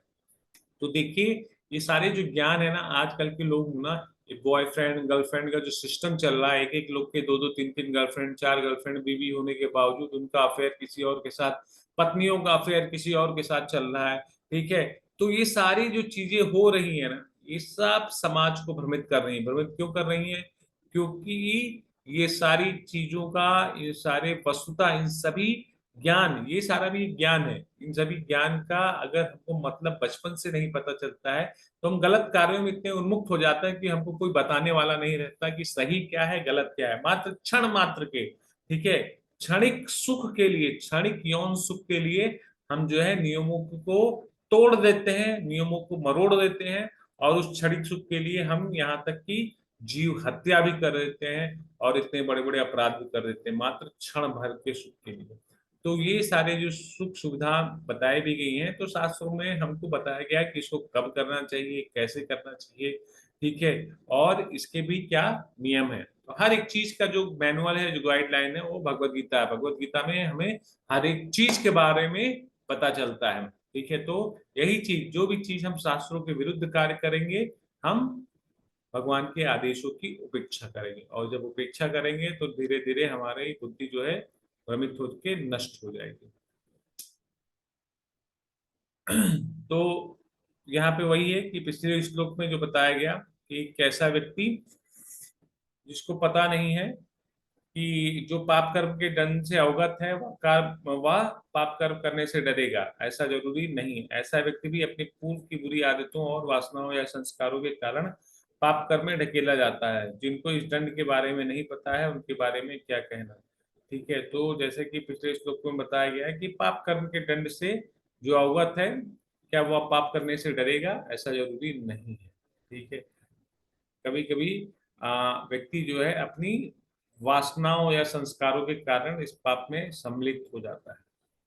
तो देखिए, ये सारे जो ज्ञान है ना, आजकल के लोग ना, ये बॉयफ्रेंड गर्लफ्रेंड का जो सिस्टम चल रहा है, एक एक लोग के दो दो तीन तीन गर्लफ्रेंड, चार गर्लफ्रेंड, बीवी होने के बावजूद उनका अफेयर किसी और के साथ, पत्नियों का अफेयर किसी और के साथ चल रहा है। ठीक है, तो ये सारी जो चीजें हो रही है ना, ये सब समाज को भ्रमित कर रही है। भ्रमित क्यों कर रही है? क्योंकि ये सारी चीजों का, ये सारे वस्तुतः इन सभी ज्ञान, ये सारा भी ज्ञान है। इन सभी ज्ञान का अगर हमको मतलब बचपन से नहीं पता चलता है, तो हम गलत कार्यों में इतने उन्मुक्त हो जाते हैं कि हमको कोई बताने वाला नहीं रहता कि सही क्या है गलत क्या है। मात्र क्षण मात्र के, ठीक है, क्षणिक सुख के लिए, क्षणिक यौन सुख के लिए हम जो है नियमों को तोड़ देते हैं, नियमों को मरोड़ देते हैं, और उस क्षणिक सुख के लिए हम यहाँ तक कि जीव हत्या भी कर देते हैं और इतने बड़े बड़े अपराध भी कर देते हैं मात्र क्षण भर के सुख के लिए। तो ये सारे जो सुख सुविधा बताई भी गई हैं, तो शास्त्रों में हमको बताया गया है कि इसको कब करना चाहिए, कैसे करना चाहिए। ठीक है, और इसके भी क्या नियम है। तो हर एक चीज का जो मैनुअल है, जो गाइडलाइन है, वो भगवत गीता है। भगवत गीता में हमें हर एक चीज के बारे में पता चलता है। ठीक है, तो यही चीज, जो भी चीज हम शास्त्रों के विरुद्ध कार्य करेंगे, हम भगवान के आदेशों की उपेक्षा करेंगे, और जब उपेक्षा करेंगे तो धीरे धीरे हमारी बुद्धि जो है भ्रमित होकर नष्ट हो जाएगी। तो यहाँ पे वही है कि पिछले श्लोक में जो बताया गया कि कैसा व्यक्ति जिसको पता नहीं है कि जो पाप कर्म के दंड से अवगत है, वह पाप कर्म करने से डरेगा, ऐसा जरूरी नहीं। ऐसा व्यक्ति भी अपनी पूर्व की बुरी आदतों और वासनाओं या संस्कारों के कारण पाप कर्म में ढकेला जाता है। जिनको इस दंड के बारे में नहीं पता है, उनके बारे में क्या कहना। ठीक है, तो जैसे कि पिछले श्लोक में बताया गया है कि पाप कर्म के दंड से जो अवगत है, क्या वह पाप करने से डरेगा? ऐसा जरूरी नहीं है। ठीक है, कभी कभी व्यक्ति जो है अपनी वासनाओं या संस्कारों के कारण इस पाप में सम्मिलित हो जाता है।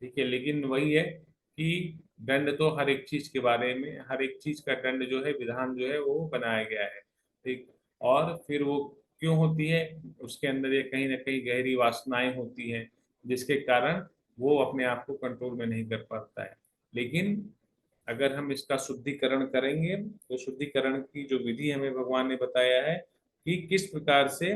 ठीक है, लेकिन वही है कि दंड तो हर एक चीज के बारे में, हर एक चीज का दंड जो है, विधान जो है वो बनाया गया है। ठीक, और फिर वो क्यों होती है? उसके अंदर ये कहीं ना कहीं गहरी वासनाएं होती हैं, जिसके कारण वो अपने आप को कंट्रोल में नहीं कर पाता है। लेकिन अगर हम इसका शुद्धिकरण करेंगे, तो शुद्धिकरण की जो विधि हमें भगवान ने बताया है कि किस प्रकार से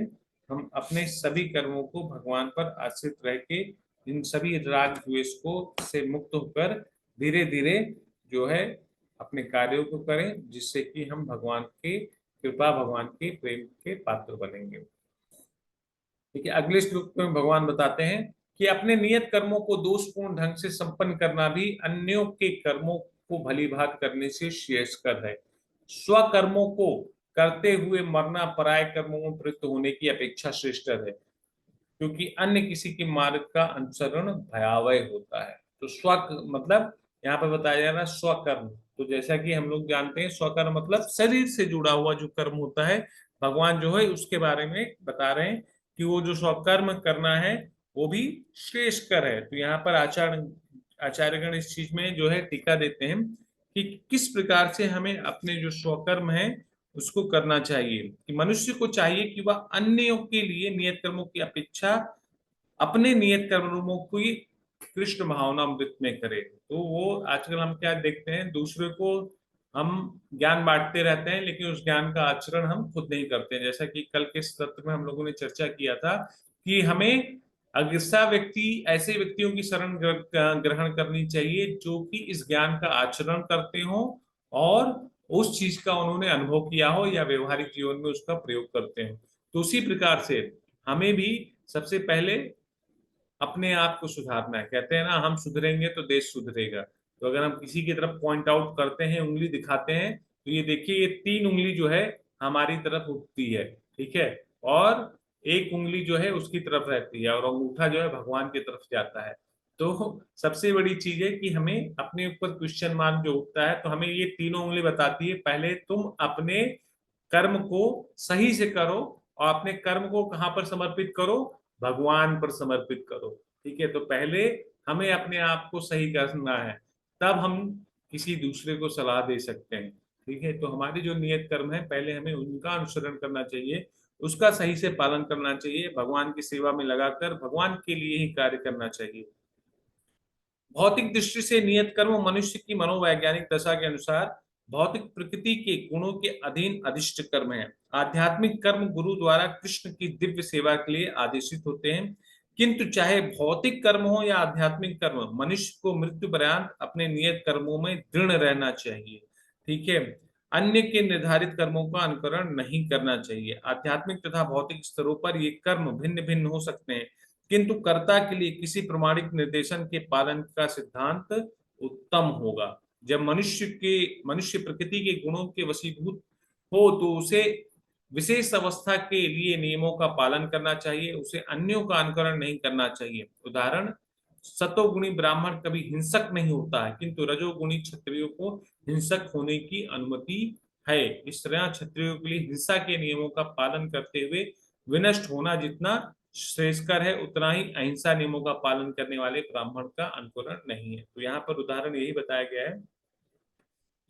हम अपने सभी कर्मों को भगवान पर आश्रित रह के इन सभी राग द्वेष को से मुक्त होकर धीरे धीरे जो है अपने कार्यों को करें, जिससे कि हम भगवान के कृपा, भगवान के प्रेम के पात्र बनेंगे। ठीक है, अगले श्लोक में भगवान बताते हैं कि अपने नियत कर्मों को दोषपूर्ण ढंग से संपन्न करना भी अन्यों के कर्मों को भली भांति करने से श्रेयस्कर है। स्वकर्मों को करते हुए मरना पराय कर्मों में प्रवृत्त होने की अपेक्षा श्रेष्ठतर है, क्योंकि अन्य किसी के मार्ग का अनुसरण भयावह होता है। तो स्व मतलब यहाँ पे बताया जा रहा है स्वकर्म। तो जैसा कि हम लोग जानते हैं, स्वकर्म मतलब शरीर से जुड़ा हुआ जो कर्म होता है, भगवान जो है उसके बारे में बता रहे हैं कि वो जो स्वकर्म करना है वो भी श्रेष्ठकर है। तो यहाँ पर आचार्यगण इस चीज में जो है टीका देते हैं कि किस प्रकार से हमें अपने जो स्वकर्म है उसको करना चाहिए। कि मनुष्य को चाहिए कि वह अन्यों के लिए नियत कर्मों की अपेक्षा अपने नियत कर्मों की कृष्ण भावना अमृत में करे। तो वो आजकल हम क्या देखते हैं, दूसरे को हम ज्ञान बांटते रहते हैं लेकिन उस ज्ञान का आचरण हम खुद नहीं करते हैं। जैसा कि कल के सत्र में हम लोगों ने चर्चा किया था कि हमें अग्रसा व्यक्ति ऐसे व्यक्तियों की शरण ग्रहण करनी चाहिए जो कि इस ज्ञान का आचरण करते हो और उस चीज का उन्होंने अनुभव किया हो या व्यवहारिक जीवन में उसका प्रयोग करते हो। तो उसी प्रकार से हमें भी सबसे पहले अपने आप को सुधारना है। कहते हैं ना, हम सुधरेंगे तो देश सुधरेगा। तो अगर हम किसी की तरफ पॉइंट आउट करते हैं, उंगली दिखाते हैं, तो ये देखिए, ये 3 उंगली जो है हमारी तरफ उठती है, ठीक है, और एक उंगली जो है उसकी तरफ रहती है और अंगूठा जो है भगवान की तरफ जाता है। तो सबसे बड़ी चीज है कि हमें अपने ऊपर क्वेश्चन मार्क जो उठता है, तो हमें ये तीनों उंगली बताती है, पहले तुम अपने कर्म को सही से करो और अपने कर्म को कहाँ पर समर्पित करो, भगवान पर समर्पित करो। ठीक है, तो पहले हमें अपने आप को सही करना है, तब हम किसी दूसरे को सलाह दे सकते हैं। ठीक है, तो हमारे जो नियत कर्म है पहले हमें उनका अनुसरण करना चाहिए, उसका सही से पालन करना चाहिए, भगवान की सेवा में लगाकर भगवान के लिए ही कार्य करना चाहिए। भौतिक दृष्टि से नियत कर्म मनुष्य की मनोवैज्ञानिक दशा के अनुसार भौतिक प्रकृति के गुणों के अधीन अधिष्ट कर्म है। आध्यात्मिक कर्म गुरु द्वारा कृष्ण की दिव्य सेवा के लिए आदेशित होते हैं। किंतु चाहे भौतिक कर्म हो या आध्यात्मिक कर्म, मनुष्य को मृत्यु पर्यंत अपने नियत कर्मों में दृढ़ रहना चाहिए। ठीक है, अन्य के निर्धारित कर्मों का अनुकरण नहीं करना चाहिए। आध्यात्मिक तथा भौतिक स्तरों पर ये कर्म भिन्न भिन्न हो सकते हैं, किंतु कर्ता के लिए किसी प्रमाणिक निर्देशन के पालन का सिद्धांत उत्तम होगा। जब मनुष्य प्रकृति के गुणों के वशीभूत हो तो उसे विशेष अवस्था के लिए नियमों का पालन करना चाहिए, उसे अन्यों का अनुकरण नहीं करना चाहिए। उदाहरण, सतोगुणी ब्राह्मण कभी हिंसक नहीं होता है, किंतु रजोगुणी क्षत्रियों को हिंसक होने की अनुमति है। इस तरह क्षत्रियों के लिए हिंसा के नियमों का पालन करते हुए विनष्ट होना जितना श्रेयस्कर है, उतना ही अहिंसा नियमों का पालन करने वाले ब्राह्मण का अनुकरण नहीं है। तो यहाँ पर उदाहरण यही बताया गया है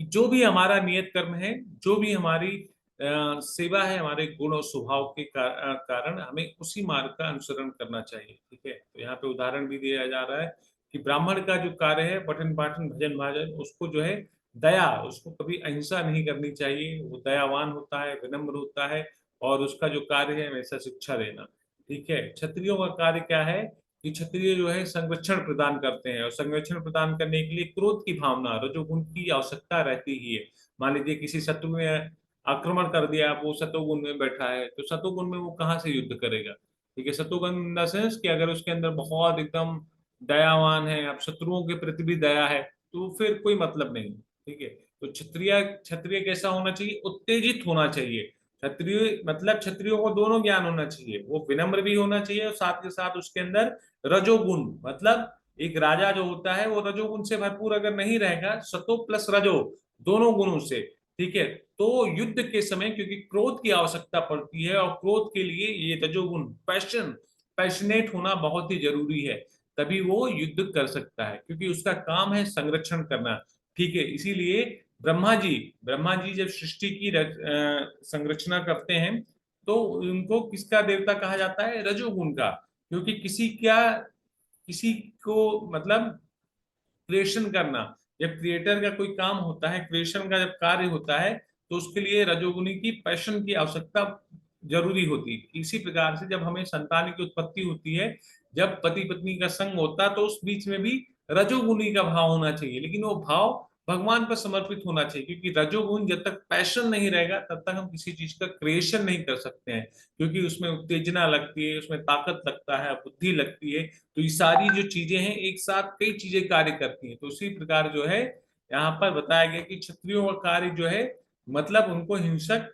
कि जो भी हमारा नियत कर्म है, जो भी हमारी सेवा है, हमारे गुण और स्वभाव के कारण हमें उसी मार्ग का अनुसरण करना चाहिए। ठीक है, तो यहाँ पे उदाहरण भी दिया जा रहा है कि ब्राह्मण का जो कार्य है पठन पाठन भजन भाजन, उसको जो है दया, उसको कभी अहिंसा नहीं करनी चाहिए। वो दयावान होता है, विनम्र होता है और उसका जो कार्य है वैसा शिक्षा देना। ठीक है, क्षत्रियों का कार्य क्या है कि क्षत्रिय जो है संरक्षण प्रदान करते हैं और संरक्षण प्रदान करने के लिए क्रोध की भावना, रजोगुण की आवश्यकता रहती ही है। मान लीजिए किसी शत्रु ने आक्रमण कर दिया, वो सतोगुण में बैठा है, तो सतोगुण में वो कहाँ से युद्ध करेगा। ठीक है, सतोगुण इन द सेंस कि अगर उसके अंदर बहुत एकदम दयावान है, अब शत्रुओं के प्रति भी दया है, तो फिर कोई मतलब नहीं। ठीक है, तो क्षत्रिय क्षत्रिय कैसा होना चाहिए, उत्तेजित होना चाहिए। क्षत्रिय मतलब क्षत्रियों को दोनों ज्ञान होना चाहिए, वो विनम्र भी होना चाहिए और साथ के साथ उसके अंदर रजोगुण, मतलब एक राजा जो होता है वो रजोगुण से भरपूर अगर नहीं रहेगा, सतो प्लस रजो दोनों गुणों से, ठीक है, तो युद्ध के समय क्योंकि क्रोध की आवश्यकता पड़ती है और क्रोध के लिए ये रजोगुण पैशनेट होना बहुत ही जरूरी है, तभी वो युद्ध कर सकता है, क्योंकि उसका काम है संरक्षण करना। ठीक है, इसीलिए ब्रह्मा जी जब सृष्टि की संरचना करते हैं तो उनको किसका देवता कहा जाता है, रजोगुण का। क्योंकि किसी को मतलब क्रिएशन करना, जब क्रिएटर का कोई काम होता है, क्रिएशन का जब कार्य होता है, तो उसके लिए रजोगुणी की पैशन की आवश्यकता जरूरी होती है। इसी प्रकार से जब हमें संतान की उत्पत्ति होती है, जब पति पत्नी का संग होता है, तो उस बीच में भी रजोगुणी का भाव होना चाहिए, लेकिन वो भाव भगवान पर समर्पित होना चाहिए, क्योंकि रजोगुण जब तक पैशन नहीं रहेगा तब तक हम किसी चीज का क्रिएशन नहीं कर सकते हैं, क्योंकि उसमें उत्तेजना लगती है, उसमें ताकत लगता है, बुद्धि लगती है। तो ये सारी जो चीजें हैं एक साथ कई चीजें कार्य करती हैं। तो उसी प्रकार जो है यहाँ पर बताया गया कि क्षत्रियों का कार्य जो है, मतलब उनको हिंसक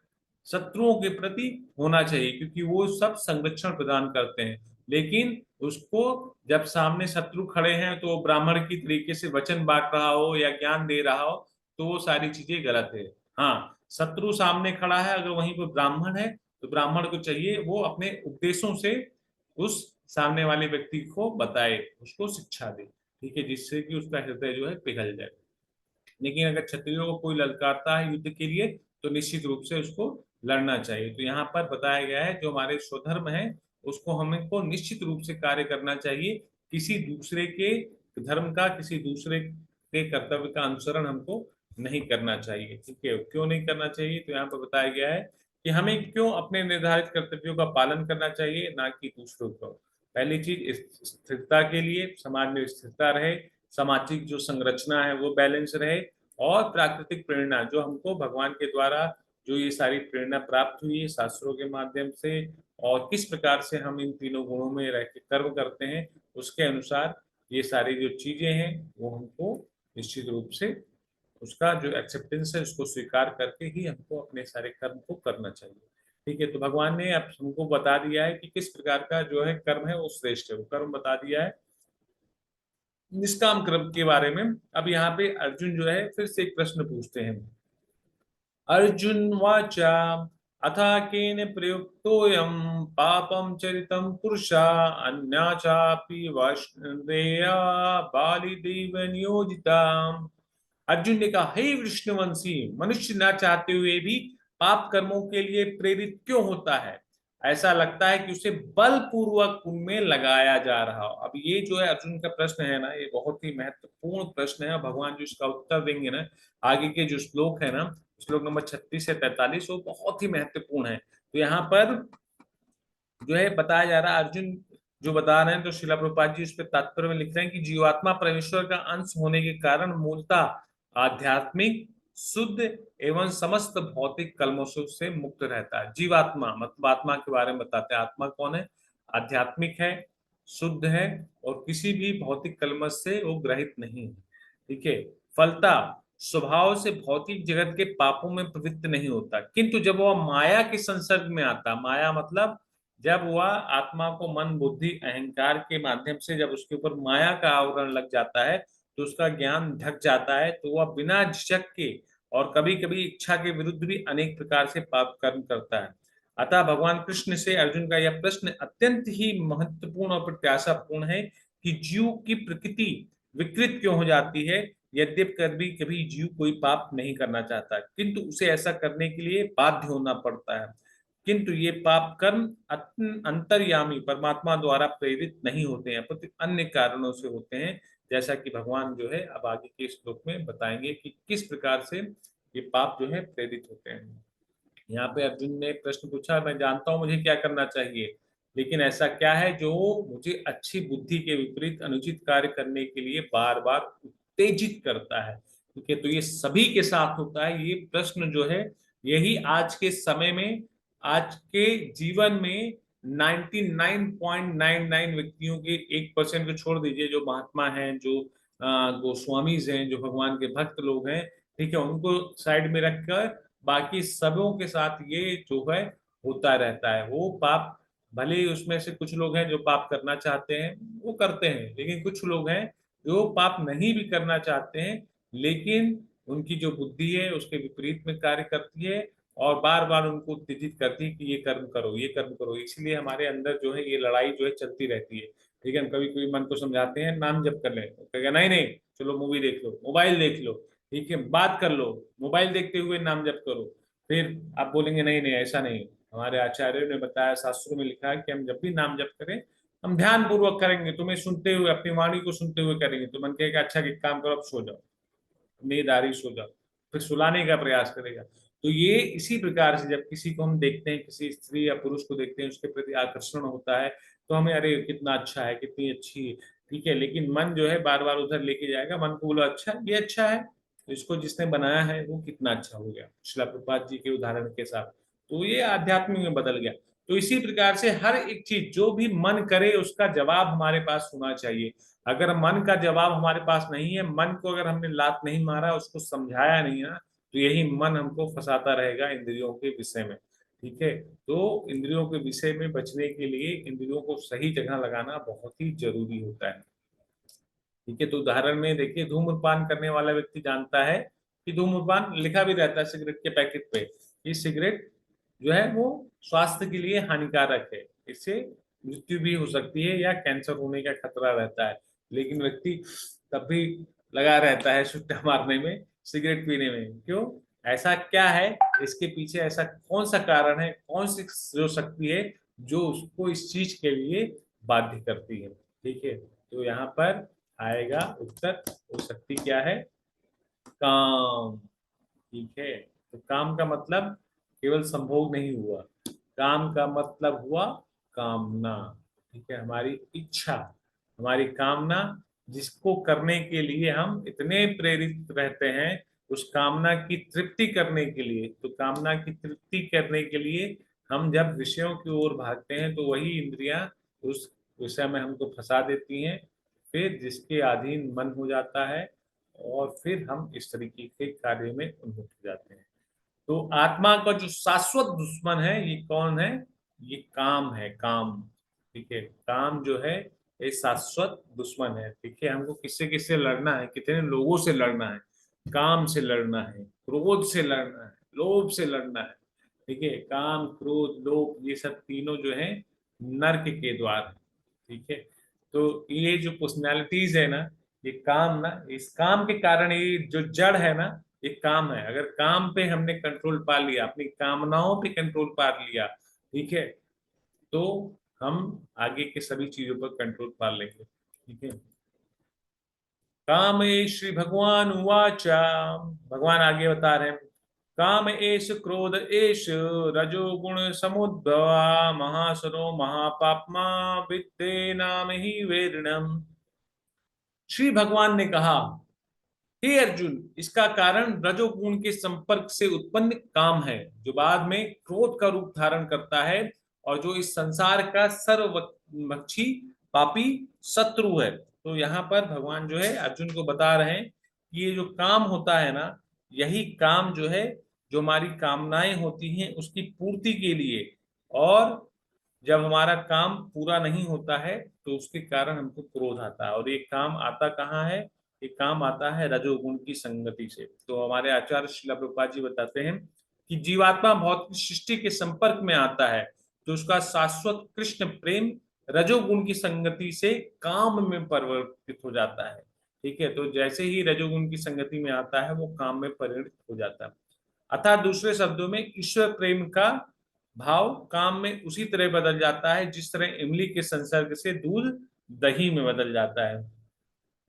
शत्रुओं के प्रति होना चाहिए, क्योंकि वो सब संरक्षण प्रदान करते हैं। लेकिन उसको जब सामने शत्रु खड़े हैं तो ब्राह्मण की तरीके से वचन बांट रहा हो या ज्ञान दे रहा हो, तो वो सारी चीजें गलत है। हाँ, शत्रु सामने खड़ा है, अगर वहीं पर ब्राह्मण है तो ब्राह्मण को चाहिए वो अपने उपदेशों से उस सामने वाले व्यक्ति को बताए, उसको शिक्षा दे। ठीक है, जिससे कि उसका हृदय जो है पिघल जाए। लेकिन अगर क्षत्रियों को कोई ललकारता है युद्ध के लिए, तो निश्चित रूप से उसको लड़ना चाहिए। तो यहाँ पर बताया गया है जो हमारे स्वधर्म है उसको हमको निश्चित रूप से कार्य करना चाहिए। किसी दूसरे के धर्म का, किसी दूसरे के कर्तव्य का अनुसरण हमको नहीं करना चाहिए। ठीक है, क्यों नहीं करना चाहिए, तो यहाँ पर बताया गया है कि हमें क्यों अपने निर्धारित कर्तव्यों का पालन करना चाहिए, ना कि दूसरों का। पहली चीज स्थिरता के लिए, समाज में स्थिरता रहे, सामाजिक जो संरचना है वो बैलेंस रहे, और प्राकृतिक प्रेरणा जो हमको भगवान के द्वारा जो ये सारी प्रेरणा प्राप्त हुई है शास्त्रों के माध्यम से, और किस प्रकार से हम इन तीनों गुणों में रह के कर्म करते हैं उसके अनुसार ये सारी जो चीजें हैं वो हमको निश्चित रूप से उसका जो एक्सेप्टेंस है उसको स्वीकार करके ही हमको अपने सारे कर्म को करना चाहिए। ठीक है, तो भगवान ने अब हमको बता दिया है कि किस प्रकार का जो है कर्म है वो श्रेष्ठ है, वो कर्म बता दिया है निष्काम कर्म के बारे में। अब यहाँ पे अर्जुन जो है फिर से एक प्रश्न पूछते हैं। अर्जुन वाचा अथा केन प्रयुक्तोऽयं पापं चरितं पुरुषा अन्या चापि वैष्णवेया बालिदेव नियोजिता। अर्जुन ने कहा, हे विष्णुवंशी, मनुष्य न चाहते हुए भी पाप कर्मों के लिए प्रेरित क्यों होता है? ऐसा लगता है कि उसे बलपूर्वक उनमें लगाया जा रहा हो। अब ये जो है अर्जुन का प्रश्न है ना, ये बहुत ही महत्वपूर्ण प्रश्न है। भगवान जो इसका उत्तर देंगे ना, आगे के जो श्लोक है ना, श्लोक नंबर 36 से 43, वो बहुत ही महत्वपूर्ण है। तो यहाँ पर जो है बताया जा रहा है, अर्जुन जो बता रहे हैं, तो शिला प्रभुपाद जी उस पर तात्पर्य में लिख रहे हैं कि जीवात्मा परमेश्वर का अंश होने के कारण मूलतः आध्यात्मिक, शुद्ध एवं समस्त भौतिक कल्मशों से मुक्त रहता है। जीवात्मा मतलब आत्मा के बारे में बताते हैं। आत्मा कौन है? आध्यात्मिक है, शुद्ध है, और किसी भी भौतिक कल्मश से वो ग्रहित नहीं है। ठीक है, फलता स्वभाव से भौतिक जगत के पापों में प्रवृत्त नहीं होता, किंतु जब वह माया के संसर्ग में आता, माया मतलब जब वह आत्मा को मन बुद्धि अहंकार के माध्यम से जब उसके ऊपर माया का आवरण लग जाता है तो उसका ज्ञान ढक जाता है, तो वह बिना झिझक के और कभी कभी इच्छा के विरुद्ध भी अनेक प्रकार से पाप कर्म करता है। अतः भगवान कृष्ण से अर्जुन का यह प्रश्न अत्यंत ही महत्वपूर्ण और प्रत्याशापूर्ण है कि जीव की प्रकृति विकृत क्यों हो जाती है। यद्यपि कभी कभी जीव कोई पाप नहीं करना चाहता, किंतु उसे ऐसा करने के लिए बाध्य होना पड़ता है। किंतु ये पाप कर्म अंतर्यामी परमात्मा द्वारा प्रेरित नहीं होते हैं, अपितु अन्य कारणों से होते हैं। जैसा कि भगवान जो है अब आगे के श्लोक में बताएंगे कि किस प्रकार से ये पाप जो है प्रेरित होते हैं। यहाँ पे अर्जुन ने प्रश्न पूछा, मैं जानता हूं मुझे क्या करना चाहिए, लेकिन ऐसा क्या है जो मुझे अच्छी बुद्धि के विपरीत अनुचित कार्य करने के लिए बार बार उत्तेजित करता है? ठीक है, तो ये सभी के साथ होता है ये प्रश्न जो है। यही आज के समय में, आज के जीवन में 99.99 व्यक्तियों के, 1% को छोड़ दीजिए, जो महात्मा हैं, जो गोस्वामीज हैं, जो भगवान के भक्त लोग हैं, ठीक है, उनको साइड में रखकर बाकी सबों के साथ ये जो है होता रहता है। वो पाप, भले ही उसमें से कुछ लोग हैं जो पाप करना चाहते हैं वो करते हैं, लेकिन कुछ लोग हैं जो पाप नहीं भी करना चाहते हैं, लेकिन उनकी जो बुद्धि है उसके विपरीत में कार्य करती है और बार बार उनको उत्तेजित करती है कि ये कर्म करो, ये कर्म करो। इसलिए हमारे अंदर जो है ये लड़ाई जो है चलती रहती है। ठीक है, हम कभी कभी मन को समझाते हैं नाम जप कर लें, तो कहेगा नहीं नहीं, चलो मूवी देख लो, मोबाइल देख लो, ठीक है, बात कर लो, मोबाइल देखते हुए नाम जप करो। फिर आप बोलेंगे नहीं नहीं ऐसा नहीं, हमारे आचार्यों ने बताया, शास्त्रों में लिखा है कि हम जब भी नाम जप करें हम ध्यान पूर्वक करेंगे, तुम्हें सुनते हुए, अपनी वाणी को सुनते हुए करेंगे। तो मन कहेगा अच्छा एक काम करो, अब सो जाओ, नींद आ रही, सो जाओ, फिर सुलाने का प्रयास करेगा। तो ये इसी प्रकार से जब किसी को हम देखते हैं, किसी स्त्री या पुरुष को देखते हैं, उसके प्रति आकर्षण होता है, तो हमें अरे कितना अच्छा है, कितनी अच्छी है, ठीक है, लेकिन मन जो है बार बार उधर लेके जाएगा। मन को बोलो अच्छा ये अच्छा है, तो इसको जिसने बनाया है वो कितना अच्छा हो गया, शिला प्रभुपाद जी के उदाहरण के साथ। तो ये आध्यात्मिक में बदल गया। तो इसी प्रकार से हर एक चीज जो भी मन करे उसका जवाब हमारे पास होना चाहिए। अगर मन का जवाब हमारे पास नहीं है, मन को अगर हमने लात नहीं मारा, उसको समझाया नहीं ना, तो यही मन हमको फंसाता रहेगा इंद्रियों के विषय में। ठीक है, तो इंद्रियों के विषय में बचने के लिए इंद्रियों को सही जगह लगाना बहुत ही जरूरी होता है। ठीक है, तो उदाहरण में देखिए, धूम्रपान करने वाला व्यक्ति जानता है कि धूम्रपान, लिखा भी रहता है सिगरेट के पैकेट पे, ये सिगरेट जो है वो स्वास्थ्य के लिए हानिकारक है, इससे मृत्यु भी हो सकती है या कैंसर होने का खतरा रहता है। लेकिन व्यक्ति तब भी लगा रहता है सुट्टा मारने में, सिगरेट पीने में, क्यों? ऐसा क्या है, इसके पीछे ऐसा कौन सा कारण है, कौन सी जो शक्ति है जो उसको इस चीज के लिए बाध्य करती है। ठीक है, तो यहाँ पर आएगा उत्तर, वो शक्ति क्या है, काम। ठीक है, तो काम का मतलब केवल संभोग नहीं हुआ, काम का मतलब हुआ कामना। ठीक है, हमारी इच्छा, हमारी कामना, जिसको करने के लिए हम इतने प्रेरित रहते हैं, उस कामना की तृप्ति करने के लिए, तो कामना की तृप्ति करने के लिए हम जब विषयों की ओर भागते हैं तो वही इंद्रियां उस विषय में हमको फंसा देती हैं, फिर जिसके अधीन मन हो जाता है, और फिर हम इस तरीके के कार्य में उन्मुख हो जाते हैं। तो आत्मा का जो शाश्वत दुश्मन है ये कौन है, ये काम है, काम। ठीक है, काम जो है ये शाश्वत दुश्मन है। ठीक है, हमको किससे किससे लड़ना है, कितने लोगों से लड़ना है, काम से लड़ना है, क्रोध से लड़ना है, लोभ से लड़ना है। ठीक है, काम क्रोध लोभ ये सब तीनों जो है नर्क के द्वार है। ठीक है, तो ये जो पर्सनैलिटीज है ना, ये काम ना, इस काम के कारण ये जो जड़ है ना, ये काम है। अगर काम पे हमने कंट्रोल पा लिया, अपनी कामनाओं पे कंट्रोल पा लिया, ठीक है, तो हम आगे के सभी चीजों पर कंट्रोल पा लेंगे। ठीक है, काम श्री भगवान उवाचा, भगवान आगे बता रहे हैं, काम एष क्रोध एष रजोगुण समुद्भवा महासनो महापाप्मा विद्ये नाम ही वेरिणम। श्री भगवान ने कहा, हे अर्जुन, इसका कारण रजोगुण के संपर्क से उत्पन्न काम है, जो बाद में क्रोध का रूप धारण करता है, और जो इस संसार का सर्वभक्षी पापी शत्रु है। तो यहाँ पर भगवान जो है अर्जुन को बता रहे हैं कि ये जो काम होता है ना, यही काम जो है, जो हमारी कामनाएं होती हैं उसकी पूर्ति के लिए, और जब हमारा काम पूरा नहीं होता है तो उसके कारण हमको क्रोध आता है। और ये काम आता कहाँ है, ये काम आता है रजोगुण की संगति से। तो हमारे आचार्य श्रील प्रभुपाद जी बताते हैं कि जीवात्मा भौतिक सृष्टि के संपर्क में आता है, तो उसका शाश्वत कृष्ण प्रेम रजोगुण की संगति से काम में परिवर्तित हो जाता है। ठीक है, तो जैसे ही रजोगुण की संगति में आता है वो काम में परिणत हो जाता है। अर्थात दूसरे शब्दों में ईश्वर प्रेम का भाव काम में उसी तरह बदल जाता है जिस तरह इमली के संसर्ग से दूध दही में बदल जाता है।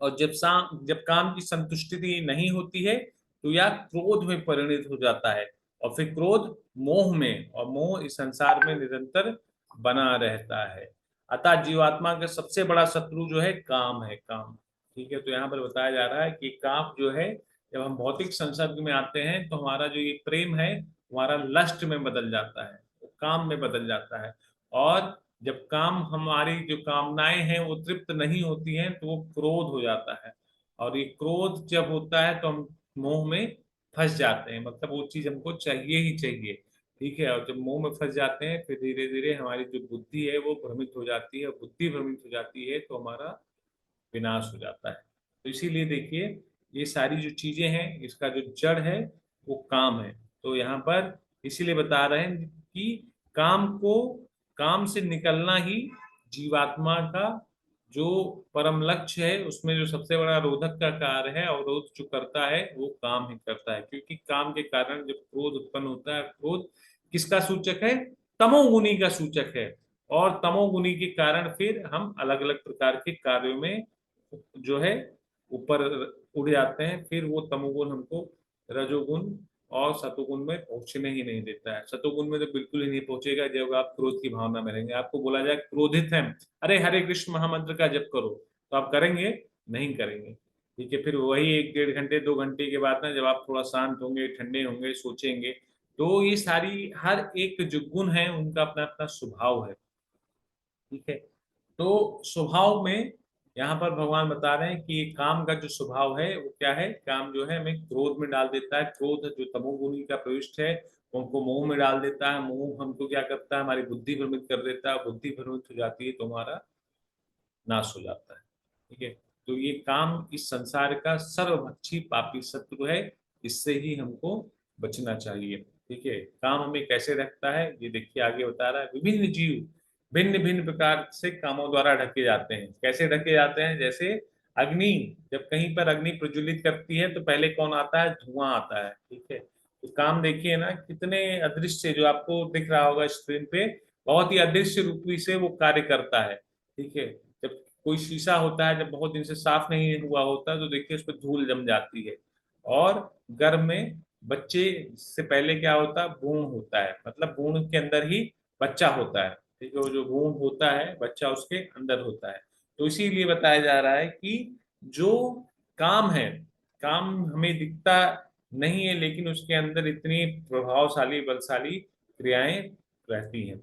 और जब काम की संतुष्टि नहीं होती है तो यह क्रोध में परिणत हो जाता है, और फिर क्रोध मोह में, और मोह इस संसार में निरंतर बना रहता है। अतः जीवात्मा का सबसे बड़ा शत्रु जो है काम है, काम। ठीक है, तो यहाँ पर बताया जा रहा है कि काम जो है, जब हम भौतिक संसर्ग में आते हैं तो हमारा जो ये प्रेम है हमारा लस्ट में बदल जाता है, वो काम में बदल जाता है। और जब काम, हमारी जो कामनाएं हैं वो तृप्त नहीं होती हैं तो वो क्रोध हो जाता है, और ये क्रोध जब होता है तो हम मोह में फंस जाते हैं, मतलब वो चीज हमको चाहिए ही चाहिए। ठीक है, और जब मोह में फंस जाते हैं फिर धीरे धीरे हमारी जो बुद्धि है वो भ्रमित हो जाती है, और बुद्धि भ्रमित हो जाती है तो हमारा विनाश हो जाता है। तो इसीलिए देखिए, ये सारी जो चीजें हैं इसका जो जड़ है वो काम है। तो यहाँ पर इसीलिए बता रहे हैं कि काम को, काम से निकलना ही जीवात्मा का जो परम लक्ष्य है, उसमें जो सबसे बड़ा रोधक का कार्य है, अवरोध जो करता है वो काम ही करता है। क्योंकि काम के कारण जब क्रोध उत्पन्न होता है, क्रोध किसका सूचक है, तमोगुनी का सूचक है। और तमोगुनी के कारण फिर हम अलग अलग प्रकार के कार्यों में जो है ऊपर उड़ जाते हैं, फिर वो तमोगुण हमको रजोगुण और सतोगुण में पहुंचने ही नहीं देता है। सतोगुण में तो बिल्कुल ही नहीं पहुंचेगा जब आप क्रोध की भावना में रहेंगे। आपको बोला जाए क्रोधित है, अरे हरे कृष्ण महामंत्र का जप करो, तो आप करेंगे, नहीं करेंगे। ठीक है, फिर वही एक डेढ़ घंटे 2 घंटे के बाद ना, जब आप थोड़ा शांत होंगे, ठंडे होंगे, सोचेंगे, तो ये सारी हर एक जो गुण है उनका अपना अपना स्वभाव है। ठीक है, तो स्वभाव में यहाँ पर भगवान बता रहे हैं कि काम का जो स्वभाव है वो क्या है, काम जो है हमें क्रोध में डाल देता है। क्रोध जो तमोगुणी का प्रविष्ट है वो हमको मोह में डाल देता है। मोह हमको क्या करता है, हमारी बुद्धि भ्रमित कर देता है। बुद्धि भ्रमित हो जाती है तो हमारा नाश हो जाता है। ठीक है, तो ये काम इस संसार का सर्वभक्षी पापी शत्रु है, इससे ही हमको बचना चाहिए। ठीक है, काम हमें कैसे रखता है ये देखिए, आगे बता रहा है, विभिन्न जीव भिन्न भिन्न प्रकार से कामों द्वारा ढके जाते हैं। कैसे ढके जाते हैं, जैसे अग्नि, जब कहीं पर अग्नि प्रज्वलित करती है तो पहले कौन आता है, धुआं आता है। ठीक है, तो काम देखिए ना, कितने अदृश्य, जो आपको दिख रहा होगा स्क्रीन पे, बहुत ही अदृश्य रूपी से वो कार्य करता है। ठीक है। जब कोई शीशा होता है, जब बहुत दिन से साफ नहीं हुआ होता, तो देखिए उस पर धूल जम जाती है। और गर्भ में बच्चे से पहले क्या होता है, भ्रूण होता है, मतलब भ्रूण के अंदर ही बच्चा होता है। ठीक है, वो जो भ्रूण होता है, बच्चा उसके अंदर होता है। तो इसीलिए बताया जा रहा है कि जो काम है, काम हमें दिखता नहीं है, लेकिन उसके अंदर इतनी प्रभावशाली बलशाली क्रियाएं रहती हैं।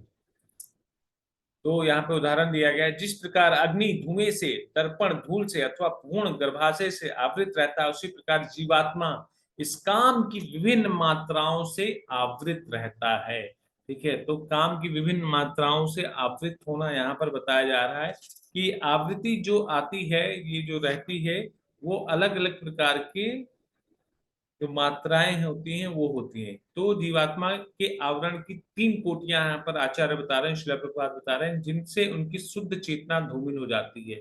तो यहाँ पे उदाहरण दिया गया है, जिस प्रकार अग्नि धुएं से, दर्पण धूल से अथवा पूर्ण गर्भाशय से आवृत रहता है, उसी प्रकार जीवात्मा इस काम की विभिन्न मात्राओं से आवृत रहता है। ठीक है, तो काम की विभिन्न मात्राओं से आवृत होना यहाँ पर बताया जा रहा है कि आवृत्ति जो आती है, ये जो रहती है, वो अलग अलग प्रकार के जो मात्राएं होती हैं वो होती हैं। तो जीवात्मा के आवरण की तीन कोटियां यहाँ पर आचार्य बता रहे हैं, शिला प्रभुपाद बता रहे हैं, जिनसे उनकी शुद्ध चेतना धूमिल हो जाती है।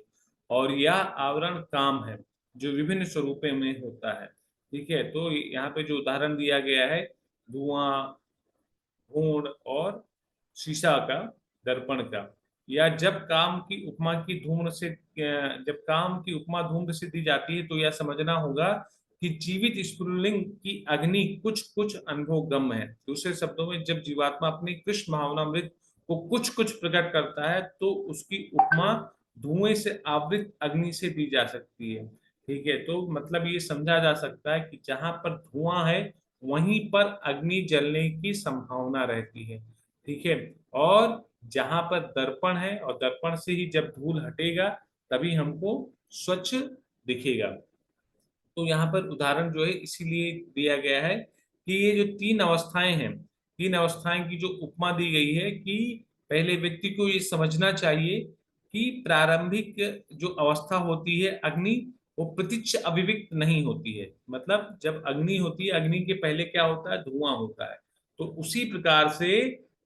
और यह आवरण काम है, जो विभिन्न स्वरूपों में होता है। ठीक है, तो यहाँ पे जो उदाहरण दिया गया है, धुआं, घूर्ण और शीशा का, दर्पण का, या जब काम की उपमा की धूम्र से, जब काम की उपमा धूम्र से दी जाती है, तो यह समझना होगा कि जीवित स्फुलिंग की अग्नि कुछ कुछ अनुभव गम है। दूसरे शब्दों में, जब जीवात्मा अपनी कृष्ण भावनामृत को कुछ कुछ प्रकट करता है, तो उसकी उपमा धुएं से आवृत अग्नि से दी जा सकती है। ठीक है, तो मतलब ये समझा जा सकता है कि जहां पर धुआं है, वहीं पर अग्नि जलने की संभावना रहती है। ठीक है। और जहां पर दर्पण है, और दर्पण से ही जब धूल हटेगा, तभी हमको स्वच्छ दिखेगा। तो यहाँ पर उदाहरण जो है इसीलिए दिया गया है कि ये जो तीन अवस्थाएं हैं, तीन अवस्थाएं की जो उपमा दी गई है, कि पहले व्यक्ति को ये समझना चाहिए कि प्रारंभिक जो अवस्था होती है अग्नि, वो प्रत्यक्ष अभिव्यक्त नहीं होती है। मतलब जब अग्नि होती है, अग्नि के पहले क्या होता है, धुआं होता है। तो उसी प्रकार से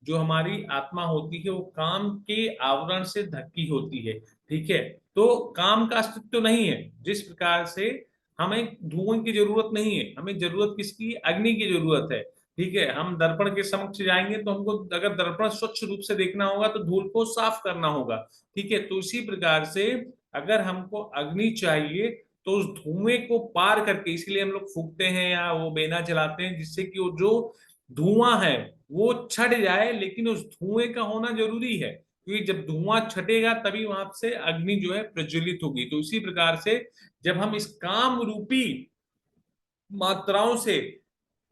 जो हमारी आत्मा होती है, वो काम के आवरण से ढकी होती है। ठीक है। तो काम का अस्तित्व तो नहीं है। जिस प्रकार से हमें धुएं की जरूरत नहीं है, हमें जरूरत किसकी, अग्नि की जरूरत है। ठीक है, हम दर्पण के समक्ष जाएंगे तो हमको अगर दर्पण स्वच्छ रूप से देखना होगा, तो धूल को साफ करना होगा। ठीक है, तो इसी प्रकार से अगर हमको अग्नि चाहिए, तो उस धुएं को पार करके, इसलिए हम लोग फूकते हैं या वो बेना जलाते हैं, जिससे कि वो जो धुआं है वो छट जाए, लेकिन उस धुएं का होना जरूरी है, क्योंकि जब धुआं छटेगा तभी वहां से अग्नि जो है प्रज्वलित होगी। तो इसी प्रकार से जब हम इस काम रूपी मात्राओं से,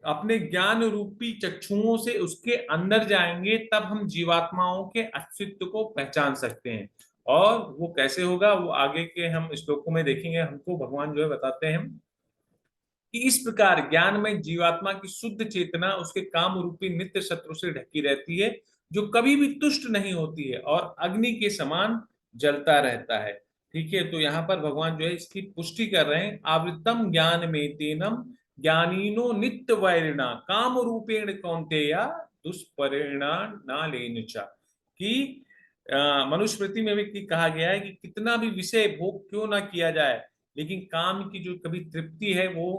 अपने ज्ञान रूपी चक्षुओं से उसके अंदर जाएंगे, तब हम जीवात्माओं के अस्तित्व को पहचान सकते हैं। और वो कैसे होगा, वो आगे के हम श्लोकों में देखेंगे। हमको भगवान जो है बताते हैं कि इस प्रकार ज्ञान में जीवात्मा की शुद्ध चेतना उसके काम रूपी नित्य शत्रु से ढकी रहती है, जो कभी भी तुष्ट नहीं होती है और अग्नि के समान जलता रहता है। ठीक है, तो यहाँ पर भगवान जो है इसकी पुष्टि कर रहे हैं, आवृतम ज्ञान में तेनम ज्ञानीनो नित्य वैरिणा काम रूपेण कौन्तेया दुष्परिणा ना लेन चा। कि मनुस्मृति में भी कहा गया है कि कितना भी विषय भोग क्यों ना किया जाए, लेकिन काम की जो कभी तृप्ति है वो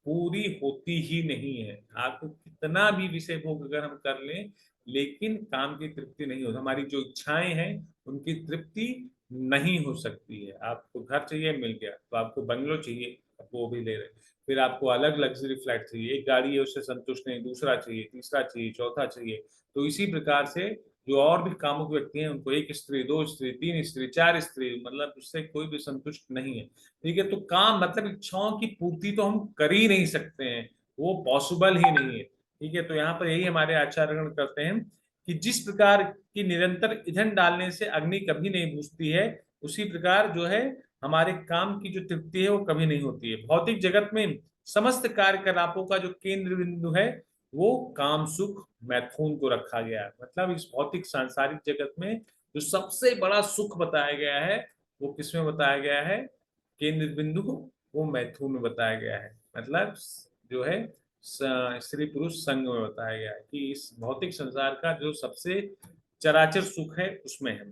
पूरी होती ही नहीं है। आपको कितना भी विषय भोग अगर हम कर लें, लेकिन काम की तृप्ति नहीं होती। हमारी जो इच्छाएं हैं, उनकी तृप्ति नहीं हो सकती है। आपको घर चाहिए, मिल गया, तो आपको बंगलो चाहिए, आपको वो भी ले रहे। फिर आपको अलग लग्जरी फ्लैट चाहिए, एक गाड़ी है उससे संतुष्ट नहीं, दूसरा चाहिए, तीसरा चाहिए, चौथा चाहिए। तो इसी प्रकार से जो और भी कामुक व्यक्ति हैं, उनको एक स्त्री, दो स्त्री, तीन स्त्री, चार स्त्री, मतलब उससे कोई भी संतुष्ट नहीं है। ठीक है, तो काम मतलब इच्छाओं की पूर्ति तो हम कर ही नहीं सकते हैं, वो पॉसिबल ही नहीं है। ठीक है, तो यहाँ पर यही हमारे आचार्यगण करते हैं कि जिस प्रकार की निरंतर ईंधन डालने से अग्नि कभी नहीं बुझती है, उसी प्रकार जो है हमारे काम की जो तृप्ति है वो कभी नहीं होती है। भौतिक जगत में समस्त कार्यकलापों का जो केंद्र बिंदु है, वो काम सुख मैथुन को रखा गया है। मतलब इस भौतिक सांसारिक जगत में जो सबसे बड़ा सुख बताया गया है, वो किसमें बताया गया है, केंद्र बिंदु वो मैथुन में बताया गया है। मतलब जो है स्त्री पुरुष संग में बताया गया है कि इस भौतिक संसार का जो सबसे चराचर सुख है उसमें है।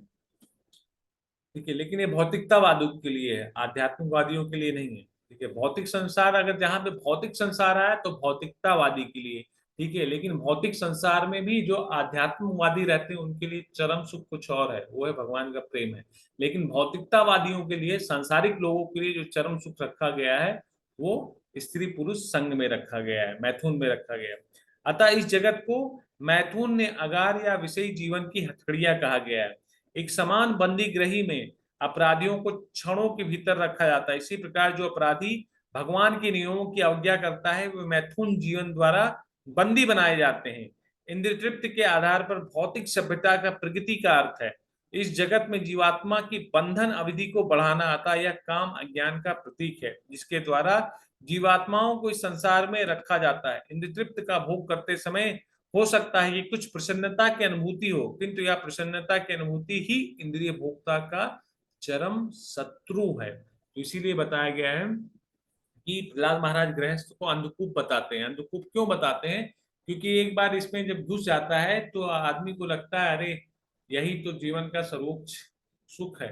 ठीक है, लेकिन ये भौतिकतावादियों के लिए है, आध्यात्मिकवादियों के लिए नहीं है। ठीक है, भौतिक संसार, अगर जहां पे भौतिक संसार आया तो भौतिकतावादी के लिए, ठीक है, लेकिन भौतिक संसार में भी जो आध्यात्मवादी रहते हैं उनके लिए चरम सुख कुछ और है, वो है भगवान का प्रेम है। लेकिन भौतिकतावादियों के लिए, सांसारिक लोगों के लिए जो चरम सुख रखा गया है वो स्त्री पुरुष संग में रखा गया है, मैथुन में रखा गया है। अतः इस जगत को मैथुन ने अगार या विषयी जीवन की हथकड़ियां कहा गया है। एक समान बंदी गृही में अपराधियों को क्षणों के भीतर रखा जाता है, इसी प्रकार जो अपराधी भगवान के नियमों की अवज्ञा करता है वह मैथुन जीवन द्वारा बंदी बनाए जाते हैं। इंद्रिय तृप्ति के आधार पर भौतिक सभ्यता का प्रगति का अर्थ है। इस जगत में जीवात्मा की बंधन अवधि को बढ़ाना आता, यह काम अज्ञान का प्रतीक है जिसके द्वारा जीवात्माओं को इस संसार में रखा जाता है। इंद्रिय तृप्ति का भोग करते समय हो सकता है कि कुछ प्रसन्नता की अनुभूति हो, किंतु यह प्रसन्नता की अनुभूति ही इंद्रिय भोक्ता का चरम शत्रु है। तो इसीलिए बताया गया है कि प्रहलाद महाराज गृहस्थ को अंधकूप बताते हैं। अंधकूप क्यों बताते हैं? क्योंकि एक बार इसमें जब घुस जाता है तो आदमी को लगता है अरे यही तो जीवन का सर्वोच्च सुख है,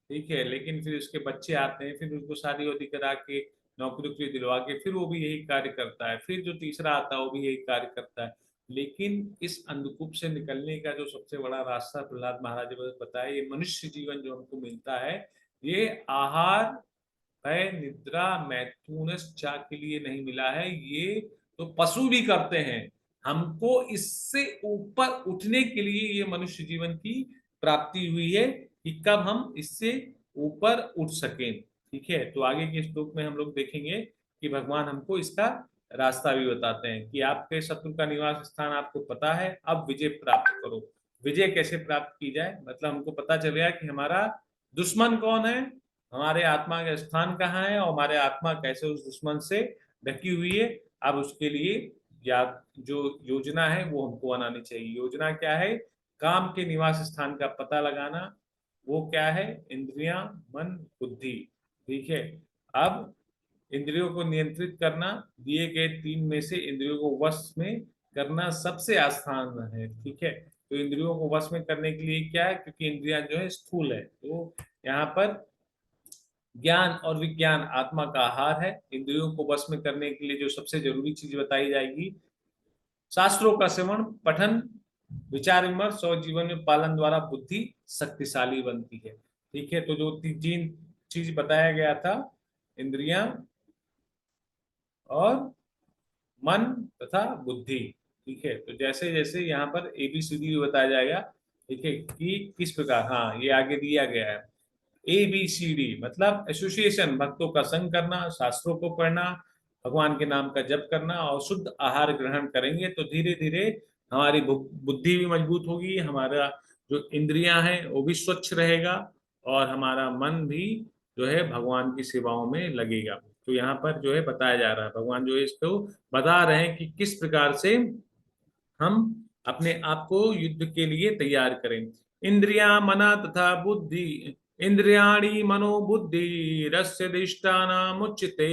ठीक है। लेकिन फिर उसके बच्चे आते हैं, फिर उनको शादी वादी करा के नौकरी वोकरी दिलवा के फिर वो भी यही कार्य करता है, फिर जो तीसरा आता है वो भी यही कार्य करता है। लेकिन इस अंधकूप से निकलने का जो सबसे बड़ा रास्ता प्रहलाद महाराज ने बताया, ये मनुष्य जीवन जो हमको मिलता है, ये आहार भय निद्रा मैथुन चा के लिए नहीं मिला है, ये तो पशु भी करते हैं। हमको इससे ऊपर उठने के लिए ये मनुष्य जीवन की प्राप्ति हुई है कि कब हम इससे ऊपर उठ सकें। ठीक है, तो आगे के श्लोक में हम लोग देखेंगे कि भगवान हमको इसका रास्ता भी बताते हैं कि आपके शत्रु का निवास स्थान आपको पता है, अब विजय प्राप्त करो। विजय कैसे प्राप्त की जाए, मतलब हमको पता चल गया कि हमारा दुश्मन कौन है, हमारे आत्मा का स्थान कहाँ है और हमारे आत्मा कैसे उस दुश्मन से ढकी हुई है। अब उसके लिए या जो योजना है वो हमको बनानी चाहिए। योजना क्या है? काम के निवास स्थान का पता लगाना। वो क्या है? इंद्रियां, मन, बुद्धि। ठीक है, अब इंद्रियों को नियंत्रित करना, दिए गए तीन में से इंद्रियों को वश में करना सबसे आसान है। ठीक है, तो इंद्रियों को वश में करने के लिए क्या है, क्योंकि इंद्रियां जो है स्थूल है, तो यहाँ पर ज्ञान और विज्ञान आत्मा का आहार है। इंद्रियों को वश में करने के लिए जो सबसे जरूरी चीज बताई जाएगी, शास्त्रों का श्रवण, पठन, विचार विमर्श और जीवन में पालन द्वारा बुद्धि शक्तिशाली बनती है। ठीक है, तो जो तीन चीज बताया गया था, इंद्रियां और मन तथा बुद्धि। ठीक है, तो जैसे जैसे यहाँ पर एबीसीडी भी बताया जाएगा, ठीक है, कि किस प्रकार, हाँ ये आगे दिया गया है। ABCD मतलब एसोसिएशन, भक्तों का संग करना, शास्त्रों को पढ़ना, भगवान के नाम का जप करना और शुद्ध आहार ग्रहण करेंगे तो धीरे धीरे हमारी बुद्धि भी मजबूत होगी, हमारा जो इंद्रियां हैं वो भी स्वच्छ रहेगा और हमारा मन भी जो है भगवान की सेवाओं में लगेगा। तो यहाँ पर जो है बताया जा रहा है, भगवान जो है इसको बता रहे हैं कि किस प्रकार से हम अपने आप को युद्ध के लिए तैयार करें। इंद्रिया मना तथा बुद्धि, इंद्रियाणि मनो बुद्धि रस्य दिष्टानामुच्यते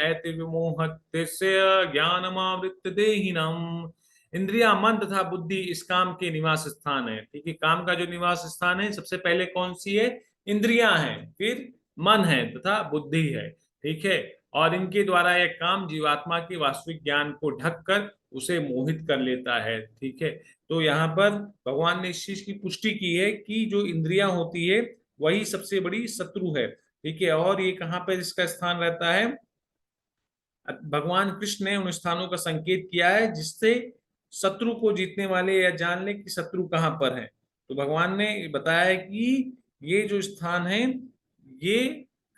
ऐति विमोहस्य ज्ञानमावृत्त देहिनम्। इंद्रिया, मन तथा बुद्धि इस काम के निवास स्थान है। ठीक है, काम का जो निवास स्थान है सबसे पहले कौन सी है? इंद्रियां हैं, फिर मन है तथा बुद्धि है। ठीक है, और इनके द्वारा यह काम जीवात्मा के वास्तविक ज्ञान को ढककर उसे मोहित कर लेता है। ठीक है, तो यहाँ पर भगवान ने इस चीज की पुष्टि की है कि जो इंद्रियां होती है वही सबसे बड़ी शत्रु है। ठीक है, और ये कहाँ पर इसका स्थान रहता है? भगवान कृष्ण ने उन स्थानों का संकेत किया है जिससे शत्रु को जीतने वाले या जान ले कि शत्रु कहाँ पर है। तो भगवान ने बताया है कि ये जो स्थान है ये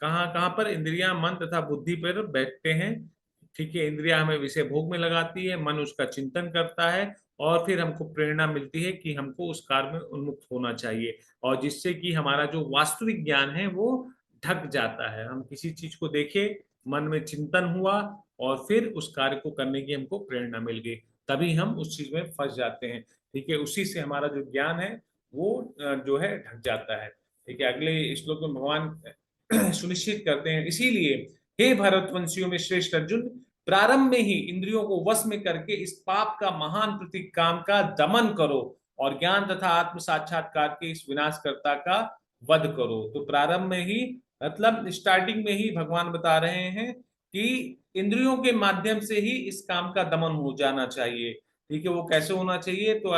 कहाँ कहाँ पर, इंद्रियां, मन तथा बुद्धि पर बैठते हैं। ठीक है, इंद्रियां हमें विषय भोग में लगाती है, मन उसका चिंतन करता है और फिर हमको प्रेरणा मिलती है कि हमको उस कार्य में उन्मुक्त होना चाहिए, और जिससे कि हमारा जो वास्तविक ज्ञान है वो ढक जाता है। हम किसी चीज को देखे, मन में चिंतन हुआ और फिर उस कार्य को करने की हमको प्रेरणा मिल गई, तभी हम उस चीज में फंस जाते हैं। ठीक है, उसी से हमारा जो ज्ञान है वो जो है ढक जाता है। ठीक है, अगले श्लोक में भगवान सुनिश्चित करते हैं, इसीलिए हे भारतवंशियों में श्रेष्ठ अर्जुन, प्रारंभ में ही इंद्रियों को वश में करके इस पाप का महान प्रतीक काम का दमन करो और ज्ञान तथा आत्म साक्षात्कार के इस विनाशकर्ता का वध करो। तो प्रारंभ में ही मतलब स्टार्टिंग में ही भगवान बता रहे हैं कि इंद्रियों के माध्यम से ही इस काम का दमन हो जाना चाहिए। ठीक है, वो कैसे होना चाहिए? तो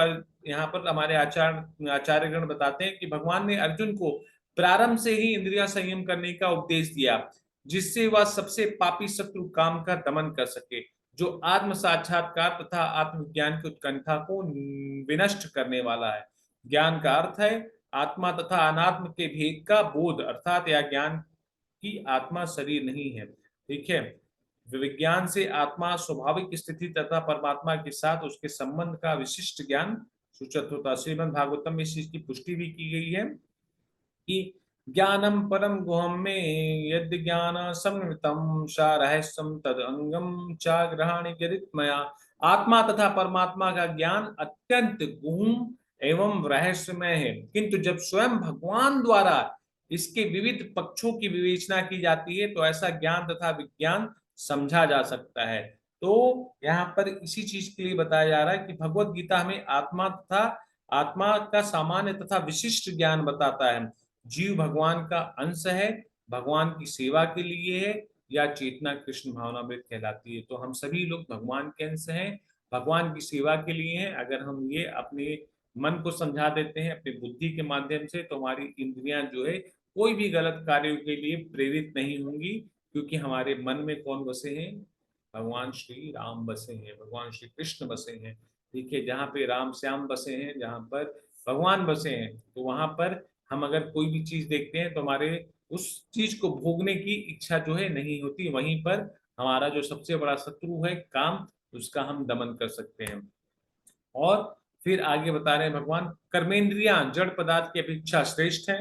यहाँ पर हमारे आचार्यगण बताते हैं कि भगवान ने अर्जुन को प्रारंभ से ही इंद्रिय संयम करने का उपदेश दिया, जिससे वह सबसे पापी शत्रु काम का दमन कर सके, जो आत्म साक्षात्कार तथा आत्मज्ञान की उत्कंठा को विनष्ट करने वाला है। ज्ञान का अर्थ है आत्मा तथा अनात्म के भेद का बोध, अर्थात यह ज्ञान की आत्मा शरीर नहीं है। ठीक है, विज्ञान से आत्मा स्वाभाविक स्थिति तथा परमात्मा के साथ उसके संबंध का विशिष्ट ज्ञान सूचित होता है। श्रीमद् भागवतम में इस चीज की पुष्टि भी की गई है कि ज्ञानम परम गुहम में यद् ज्ञान समन्वितम सा रहस्यम तद अंगम चा ग्रहण मया। आत्मा तथा परमात्मा का ज्ञान अत्यंत गुहम एवं रहस्यमय है, किंतु जब स्वयं भगवान द्वारा इसके विविध पक्षों की विवेचना की जाती है तो ऐसा ज्ञान तथा विज्ञान समझा जा सकता है। तो यहाँ पर इसी चीज के लिए बताया जा रहा है कि भगवत गीता हमें आत्मा का सामान्य तथा विशिष्ट ज्ञान बताता है। जीव भगवान का अंश है, भगवान की सेवा के लिए है, या चेतना कृष्ण भावनामृत कहलाती है। तो हम सभी लोग भगवान के अंश हैं, भगवान की सेवा के लिए हैं। अगर हम ये अपने मन को समझा देते हैं अपनी बुद्धि के माध्यम से, तो हमारी इंद्रियां जो है कोई भी गलत कार्यों के लिए प्रेरित नहीं होंगी, क्योंकि हमारे मन में कौन बसे हैं? भगवान श्री राम बसे हैं, भगवान श्री कृष्ण बसे हैं। ठीक है, जहाँ पे राम श्याम बसे हैं, जहाँ पर भगवान बसे हैं, तो वहां पर हम अगर कोई भी चीज देखते हैं तो हमारे उस चीज को भोगने की इच्छा जो है नहीं होती। वहीं पर हमारा जो सबसे बड़ा शत्रु है काम, उसका हम दमन कर सकते हैं। और फिर आगे बता रहे हैं भगवान, कर्मेंद्रियां जड़ पदार्थ की अपेक्षा श्रेष्ठ है,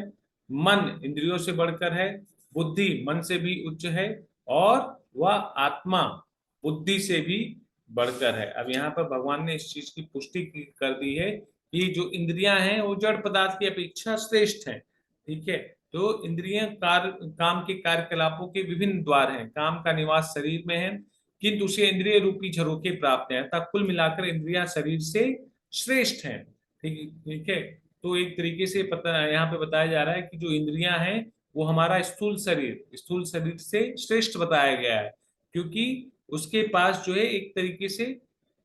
मन इंद्रियों से बढ़कर है, बुद्धि मन से भी उच्च है, और वह आत्मा बुद्धि से भी बढ़कर है। अब यहाँ पर भगवान ने इस चीज की पुष्टि कर दी है कि जो इंद्रियां हैं वो जड़ पदार्थ की अपेक्षा श्रेष्ठ है। ठीक है, तो इंद्रियां काम के कार्यकलापों के विभिन्न द्वार हैं, काम का निवास शरीर में है, किंतु उसे इंद्रिय रूपी झरोके प्राप्त है, अर्थात कुल मिलाकर इंद्रियां शरीर से श्रेष्ठ हैं। ठीक ठीक है, तो एक तरीके से पता यहाँ पे बताया जा रहा है कि जो इंद्रियां हैं वो हमारा स्थूल शरीर से श्रेष्ठ बताया गया है, क्योंकि उसके पास जो है एक तरीके से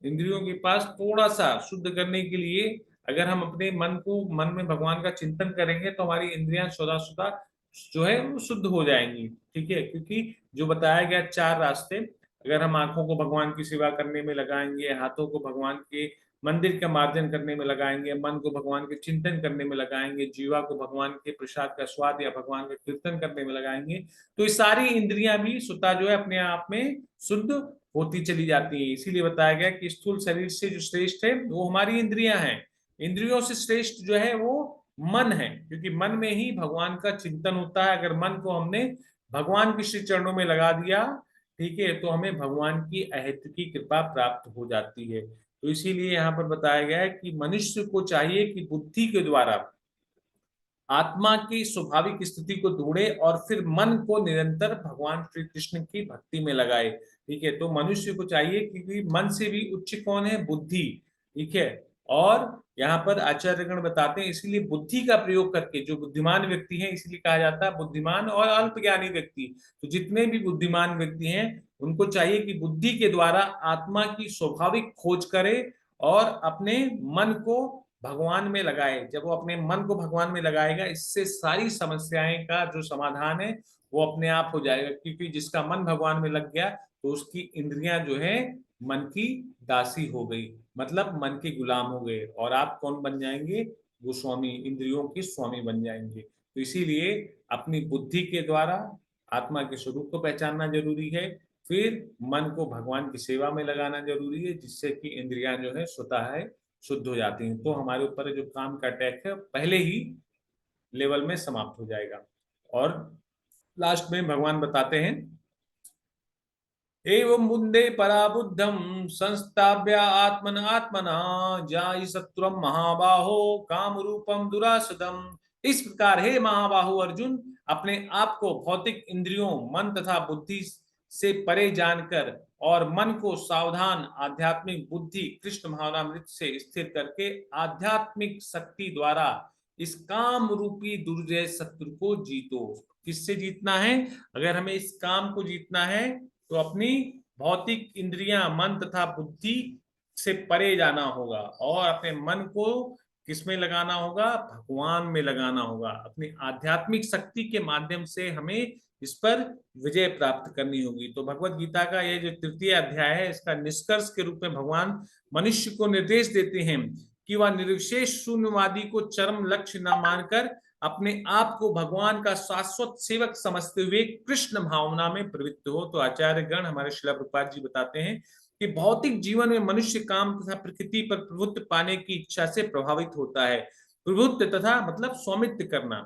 इंद्रियों के पास थोड़ा सा शुद्ध करने के लिए, अगर हम अपने मन में भगवान का चिंतन करेंगे तो हमारी इंद्रियां सदा सदा जो है वो शुद्ध हो जाएंगी। ठीक है, क्योंकि जो बताया गया चार रास्ते, अगर हम आंखों को भगवान की सेवा करने में लगाएंगे, हाथों को भगवान के मंदिर का मार्जन करने में लगाएंगे, मन को भगवान के चिंतन करने में लगाएंगे, जीवा को भगवान के प्रसाद का स्वाद या भगवान का कीर्तन करने में लगाएंगे, तो ये सारी इंद्रियां भी स्वतः जो है अपने आप में शुद्ध होती चली जाती है। इसीलिए बताया गया कि स्थूल शरीर से जो श्रेष्ठ है वो हमारी इंद्रियां हैं। इंद्रियों से श्रेष्ठ जो है वो मन है, क्योंकि मन में ही भगवान का चिंतन होता है। अगर मन को हमने भगवान के श्री चरणों में लगा दिया, ठीक है, तो हमें भगवान की अहेतु की कृपा प्राप्त हो जाती है। तो इसीलिए यहाँ पर बताया गया है कि मनुष्य को चाहिए कि बुद्धि के द्वारा आत्मा की स्वाभाविक स्थिति को ढूंढे और फिर मन को निरंतर भगवान श्री कृष्ण की भक्ति में लगाए। ठीक है, तो मनुष्य को चाहिए, क्योंकि मन से भी उच्च कौन है? बुद्धि। ठीक है, और यहाँ पर आचार्यगण बताते हैं इसलिए बुद्धि का प्रयोग करके जो बुद्धिमान व्यक्ति हैं, इसलिए कहा जाता है बुद्धिमान और अल्पज्ञानी व्यक्ति। तो जितने भी बुद्धिमान व्यक्ति हैं उनको चाहिए कि बुद्धि के द्वारा आत्मा की स्वाभाविक खोज करे और अपने मन को भगवान में लगाए। जब वो अपने मन को भगवान में लगाएगा, इससे सारी समस्याएं का जो समाधान है वो अपने आप हो जाएगा, क्योंकि जिसका मन भगवान में लग गया तो उसकी इंद्रियां जो है मन की दासी हो गई, मतलब मन के गुलाम हो गए, और आप कौन बन जाएंगे? वो स्वामी, इंद्रियों के स्वामी बन जाएंगे। तो इसीलिए अपनी बुद्धि के द्वारा आत्मा के स्वरूप को पहचानना जरूरी है, फिर मन को भगवान की सेवा में लगाना जरूरी है, जिससे कि इंद्रियां जो है स्वतः है शुद्ध हो जाती हैं। तो हमारे ऊपर जो काम का अटैक है पहले ही लेवल में समाप्त हो जाएगा। और लास्ट में भगवान बताते हैं, एवं बुद्धे पराबुद्धम संस्थाप्य आत्मन आत्मना जाय शत्रुम महाबाहो काम रूपम दुरासदम। इस प्रकार हे महाबाहो अर्जुन, अपने आप को भौतिक इंद्रियों, मन तथा बुद्धि से परे जानकर और मन को सावधान आध्यात्मिक बुद्धि कृष्ण भावनामृत से स्थिर करके आध्यात्मिक शक्ति द्वारा इस काम रूपी दुर्जय शत्रु को जीतो। किससे जीतना है? अगर हमें इस काम को जीतना है तो अपनी भौतिक इंद्रियां, मन तथा बुद्धि से परे जाना होगा और अपने मन को किसमें लगाना होगा, भगवान में लगाना होगा। अपनी आध्यात्मिक शक्ति के माध्यम से हमें इस पर विजय प्राप्त करनी होगी। तो भगवत गीता का ये जो तृतीय अध्याय है, इसका निष्कर्ष के रूप में भगवान मनुष्य को निर्देश देते हैं कि वह निर्विशेष शून्यवादी को चरम लक्ष्य न मानकर अपने आप को भगवान का शाश्वत सेवक समझते हुए कृष्ण भावना में प्रवृत्त हो। तो आचार्य गण हमारे श्रील प्रभुपाद जी बताते हैं कि भौतिक जीवन में मनुष्य काम तथा प्रकृति पर प्रभुत्व पाने की इच्छा से प्रभावित होता है। प्रभुत्व तथा मतलब स्वामित्व करना,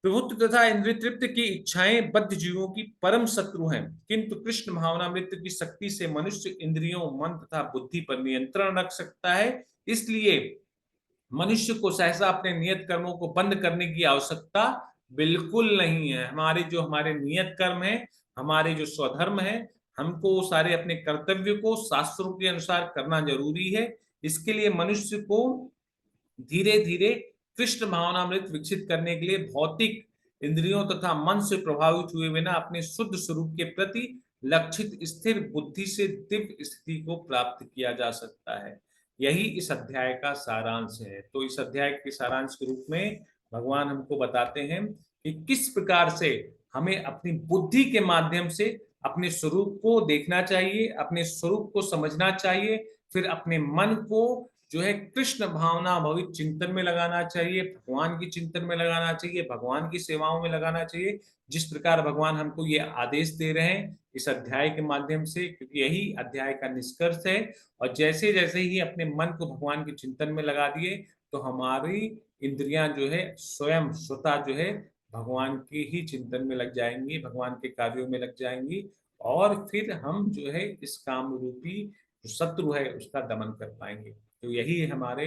प्रभुत्व तथा इंद्रिय तृप्ति की इच्छाएं बद्ध जीवों की परम शत्रु हैं, किंतु कृष्ण भावनामृत की शक्ति से मनुष्य इंद्रियों, मन तथा बुद्धि पर नियंत्रण रख सकता है। इसलिए मनुष्य को सहसा अपने नियत कर्मों को बंद करने की आवश्यकता बिल्कुल नहीं है। हमारे नियत कर्म है, हमारे जो स्वधर्म है, हमको सारे अपने कर्तव्य को शास्त्रों के अनुसार करना जरूरी है। इसके लिए मनुष्य को धीरे धीरे कृष्ण भावनामृत विकसित करने के लिए भौतिक इंद्रियों तथा मन से प्रभावित हुए बिना अपने शुद्ध स्वरूप के प्रति लक्षित स्थिर बुद्धि से दिव्य स्थिति को प्राप्त किया जा सकता है। यही इस अध्याय का सारांश है। तो इस अध्याय के सारांश के रूप में भगवान हमको बताते हैं कि किस प्रकार से हमें अपनी बुद्धि के माध्यम से अपने स्वरूप को देखना चाहिए, अपने स्वरूप को समझना चाहिए, फिर अपने मन को जो है कृष्ण भावना भवित चिंतन में लगाना चाहिए, भगवान की चिंतन में लगाना चाहिए, भगवान की सेवाओं में लगाना चाहिए, जिस प्रकार भगवान हमको ये आदेश दे रहे हैं इस अध्याय के माध्यम से, क्योंकि यही अध्याय का निष्कर्ष है। और जैसे जैसे ही अपने मन को भगवान के चिंतन में लगा दिए तो हमारी इंद्रियां जो है स्वयं स्वतः जो है भगवान के ही चिंतन में लग जाएंगी, भगवान के कार्यों में लग जाएंगी, और फिर हम जो है इस काम रूपी जो शत्रु है उसका दमन कर पाएंगे। तो यही हमारे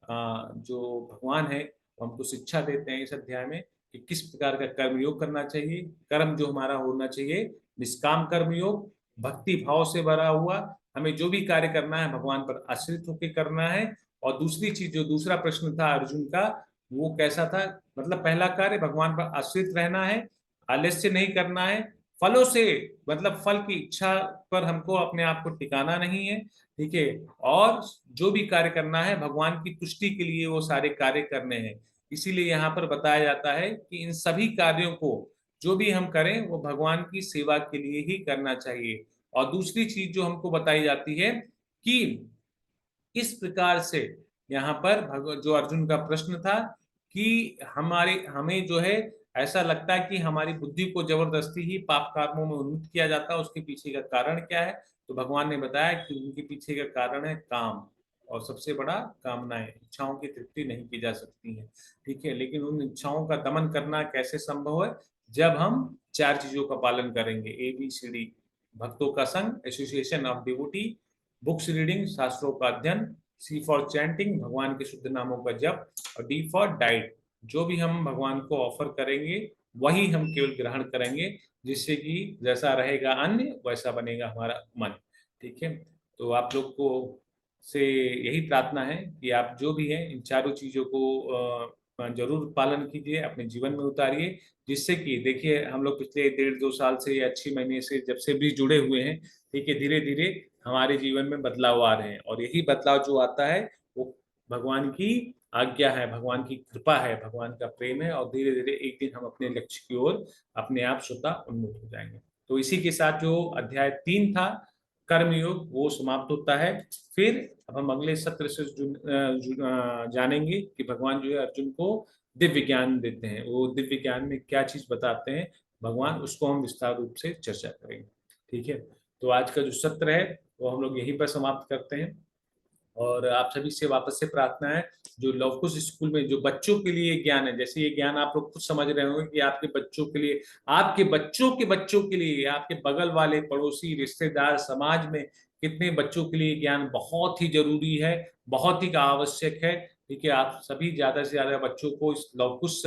जो भगवान है हमको शिक्षा देते हैं इस अध्याय में कि किस प्रकार का कर्म योग करना चाहिए। कर्म जो हमारा होना चाहिए निष्काम कर्म योग, भक्ति भाव से भरा हुआ, हमें जो भी कार्य करना है भगवान पर आश्रित होकर करना है। और दूसरी चीज, जो दूसरा प्रश्न था अर्जुन का, वो कैसा था, मतलब पहला कार्य भगवान पर आश्रित रहना है, आलस्य नहीं करना है, फलों से मतलब फल की इच्छा पर हमको अपने आप को टिकाना नहीं है, ठीक है। और जो भी कार्य करना है भगवान की तुष्टि के लिए वो सारे कार्य करने हैं। इसीलिए यहाँ पर बताया जाता है कि इन सभी कार्यों को जो भी हम करें वो भगवान की सेवा के लिए ही करना चाहिए। और दूसरी चीज जो हमको बताई जाती है कि इस प्रकार से यहाँ पर जो अर्जुन का प्रश्न था कि हमारे हमें जो है ऐसा लगता है कि हमारी बुद्धि को जबरदस्ती ही पाप कर्मों में उन्मुक्त किया जाता है, उसके पीछे का कारण क्या है। तो भगवान ने बताया कि उनके पीछे का कारण है काम, और सबसे बड़ा कामनाएं, इच्छाओं की तृप्ति नहीं की जा सकती है, ठीक है। लेकिन उन इच्छाओं का दमन करना कैसे संभव है, जब हम चार चीजों का पालन करेंगे, ABCD, भक्तों का संग, association of devotee, books reading, शास्त्रों का अध्ययन, C फॉर चैंटिंग, भगवान के शुद्ध नामों का जप, और D फॉर डाइट, जो भी हम भगवान को ऑफर करेंगे वही हम केवल ग्रहण करेंगे, जिससे कि जैसा रहेगा अन्न वैसा बनेगा हमारा मन, ठीक है। तो आप लोग को से यही प्रार्थना है कि आप जो भी है इन चारों चीजों को जरूर पालन कीजिए, अपने जीवन में उतारिए, जिससे कि देखिए हम लोग पिछले 1.5-2 साल से या 6 महीने से जब से भी जुड़े हुए हैं, ठीक है, धीरे धीरे हमारे जीवन में बदलाव आ रहे हैं। और यही बदलाव जो आता है वो भगवान की आज्ञा है, भगवान की कृपा है, भगवान का प्रेम है, और धीरे धीरे एक दिन हम अपने लक्ष्य की ओर अपने आप स्वतः उन्मुख हो जाएंगे। तो इसी के साथ जो अध्याय 3 था कर्मयोग वो समाप्त होता है। फिर अब हम अगले सत्र से जानेंगे कि भगवान जो है अर्जुन को दिव्य ज्ञान देते हैं, वो दिव्य ज्ञान में क्या चीज बताते हैं भगवान, उसको हम विस्तार रूप से चर्चा करेंगे, ठीक है। तो आज का जो सत्र है वो हम लोग यहीं पर समाप्त करते हैं। और आप सभी से वापस से प्रार्थना है, जो लवकुश स्कूल में जो बच्चों के लिए ज्ञान है, जैसे ये ज्ञान आप लोग खुद समझ रहे होंगे कि आपके बच्चों के लिए, आपके बच्चों के बच्चों के लिए, आपके बगल वाले पड़ोसी रिश्तेदार समाज में कितने बच्चों के लिए ज्ञान बहुत ही जरूरी है, बहुत ही आवश्यक है, ठीक है। आप सभी ज्यादा से ज्यादा बच्चों को इस लवकुश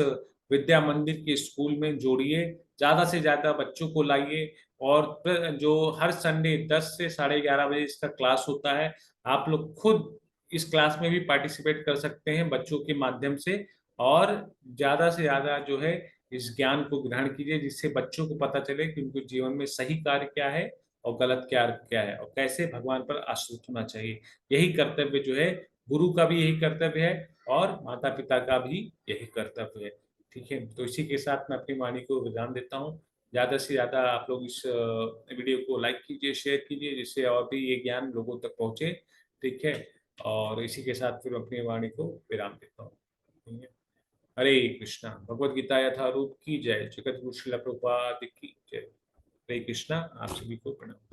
विद्या मंदिर के स्कूल में जोड़िए, ज्यादा से ज्यादा बच्चों को लाइए। और जो हर संडे 10 से 11:30 बजे इसका क्लास होता है, आप लोग खुद इस क्लास में भी पार्टिसिपेट कर सकते हैं बच्चों के माध्यम से। और ज्यादा से ज्यादा जो है इस ज्ञान को ग्रहण कीजिए, जिससे बच्चों को पता चले कि उनके जीवन में सही कार्य क्या है और गलत क्या क्या है, और कैसे भगवान पर आश्रित होना चाहिए। यही कर्तव्य जो है, गुरु का भी यही कर्तव्य है और माता पिता का भी यही कर्तव्य है। ठीक है, तो इसी के साथ मैं अपनी वाणी को विराम देता हूँ। ज़्यादा से ज़्यादा आप लोग इस वीडियो को लाइक कीजिए, शेयर कीजिए, जिससे और भी ये ज्ञान लोगों तक पहुँचे। ठीक है, और इसी के साथ फिर अपनी वाणी को विराम देता हूँ। ठीक है? हरे कृष्णा। भगवद गीता यथारूप की जय। जगत गुरु श्रील प्रभुपाद की जय। हरे कृष्णा। आप सभी को प्रणाम।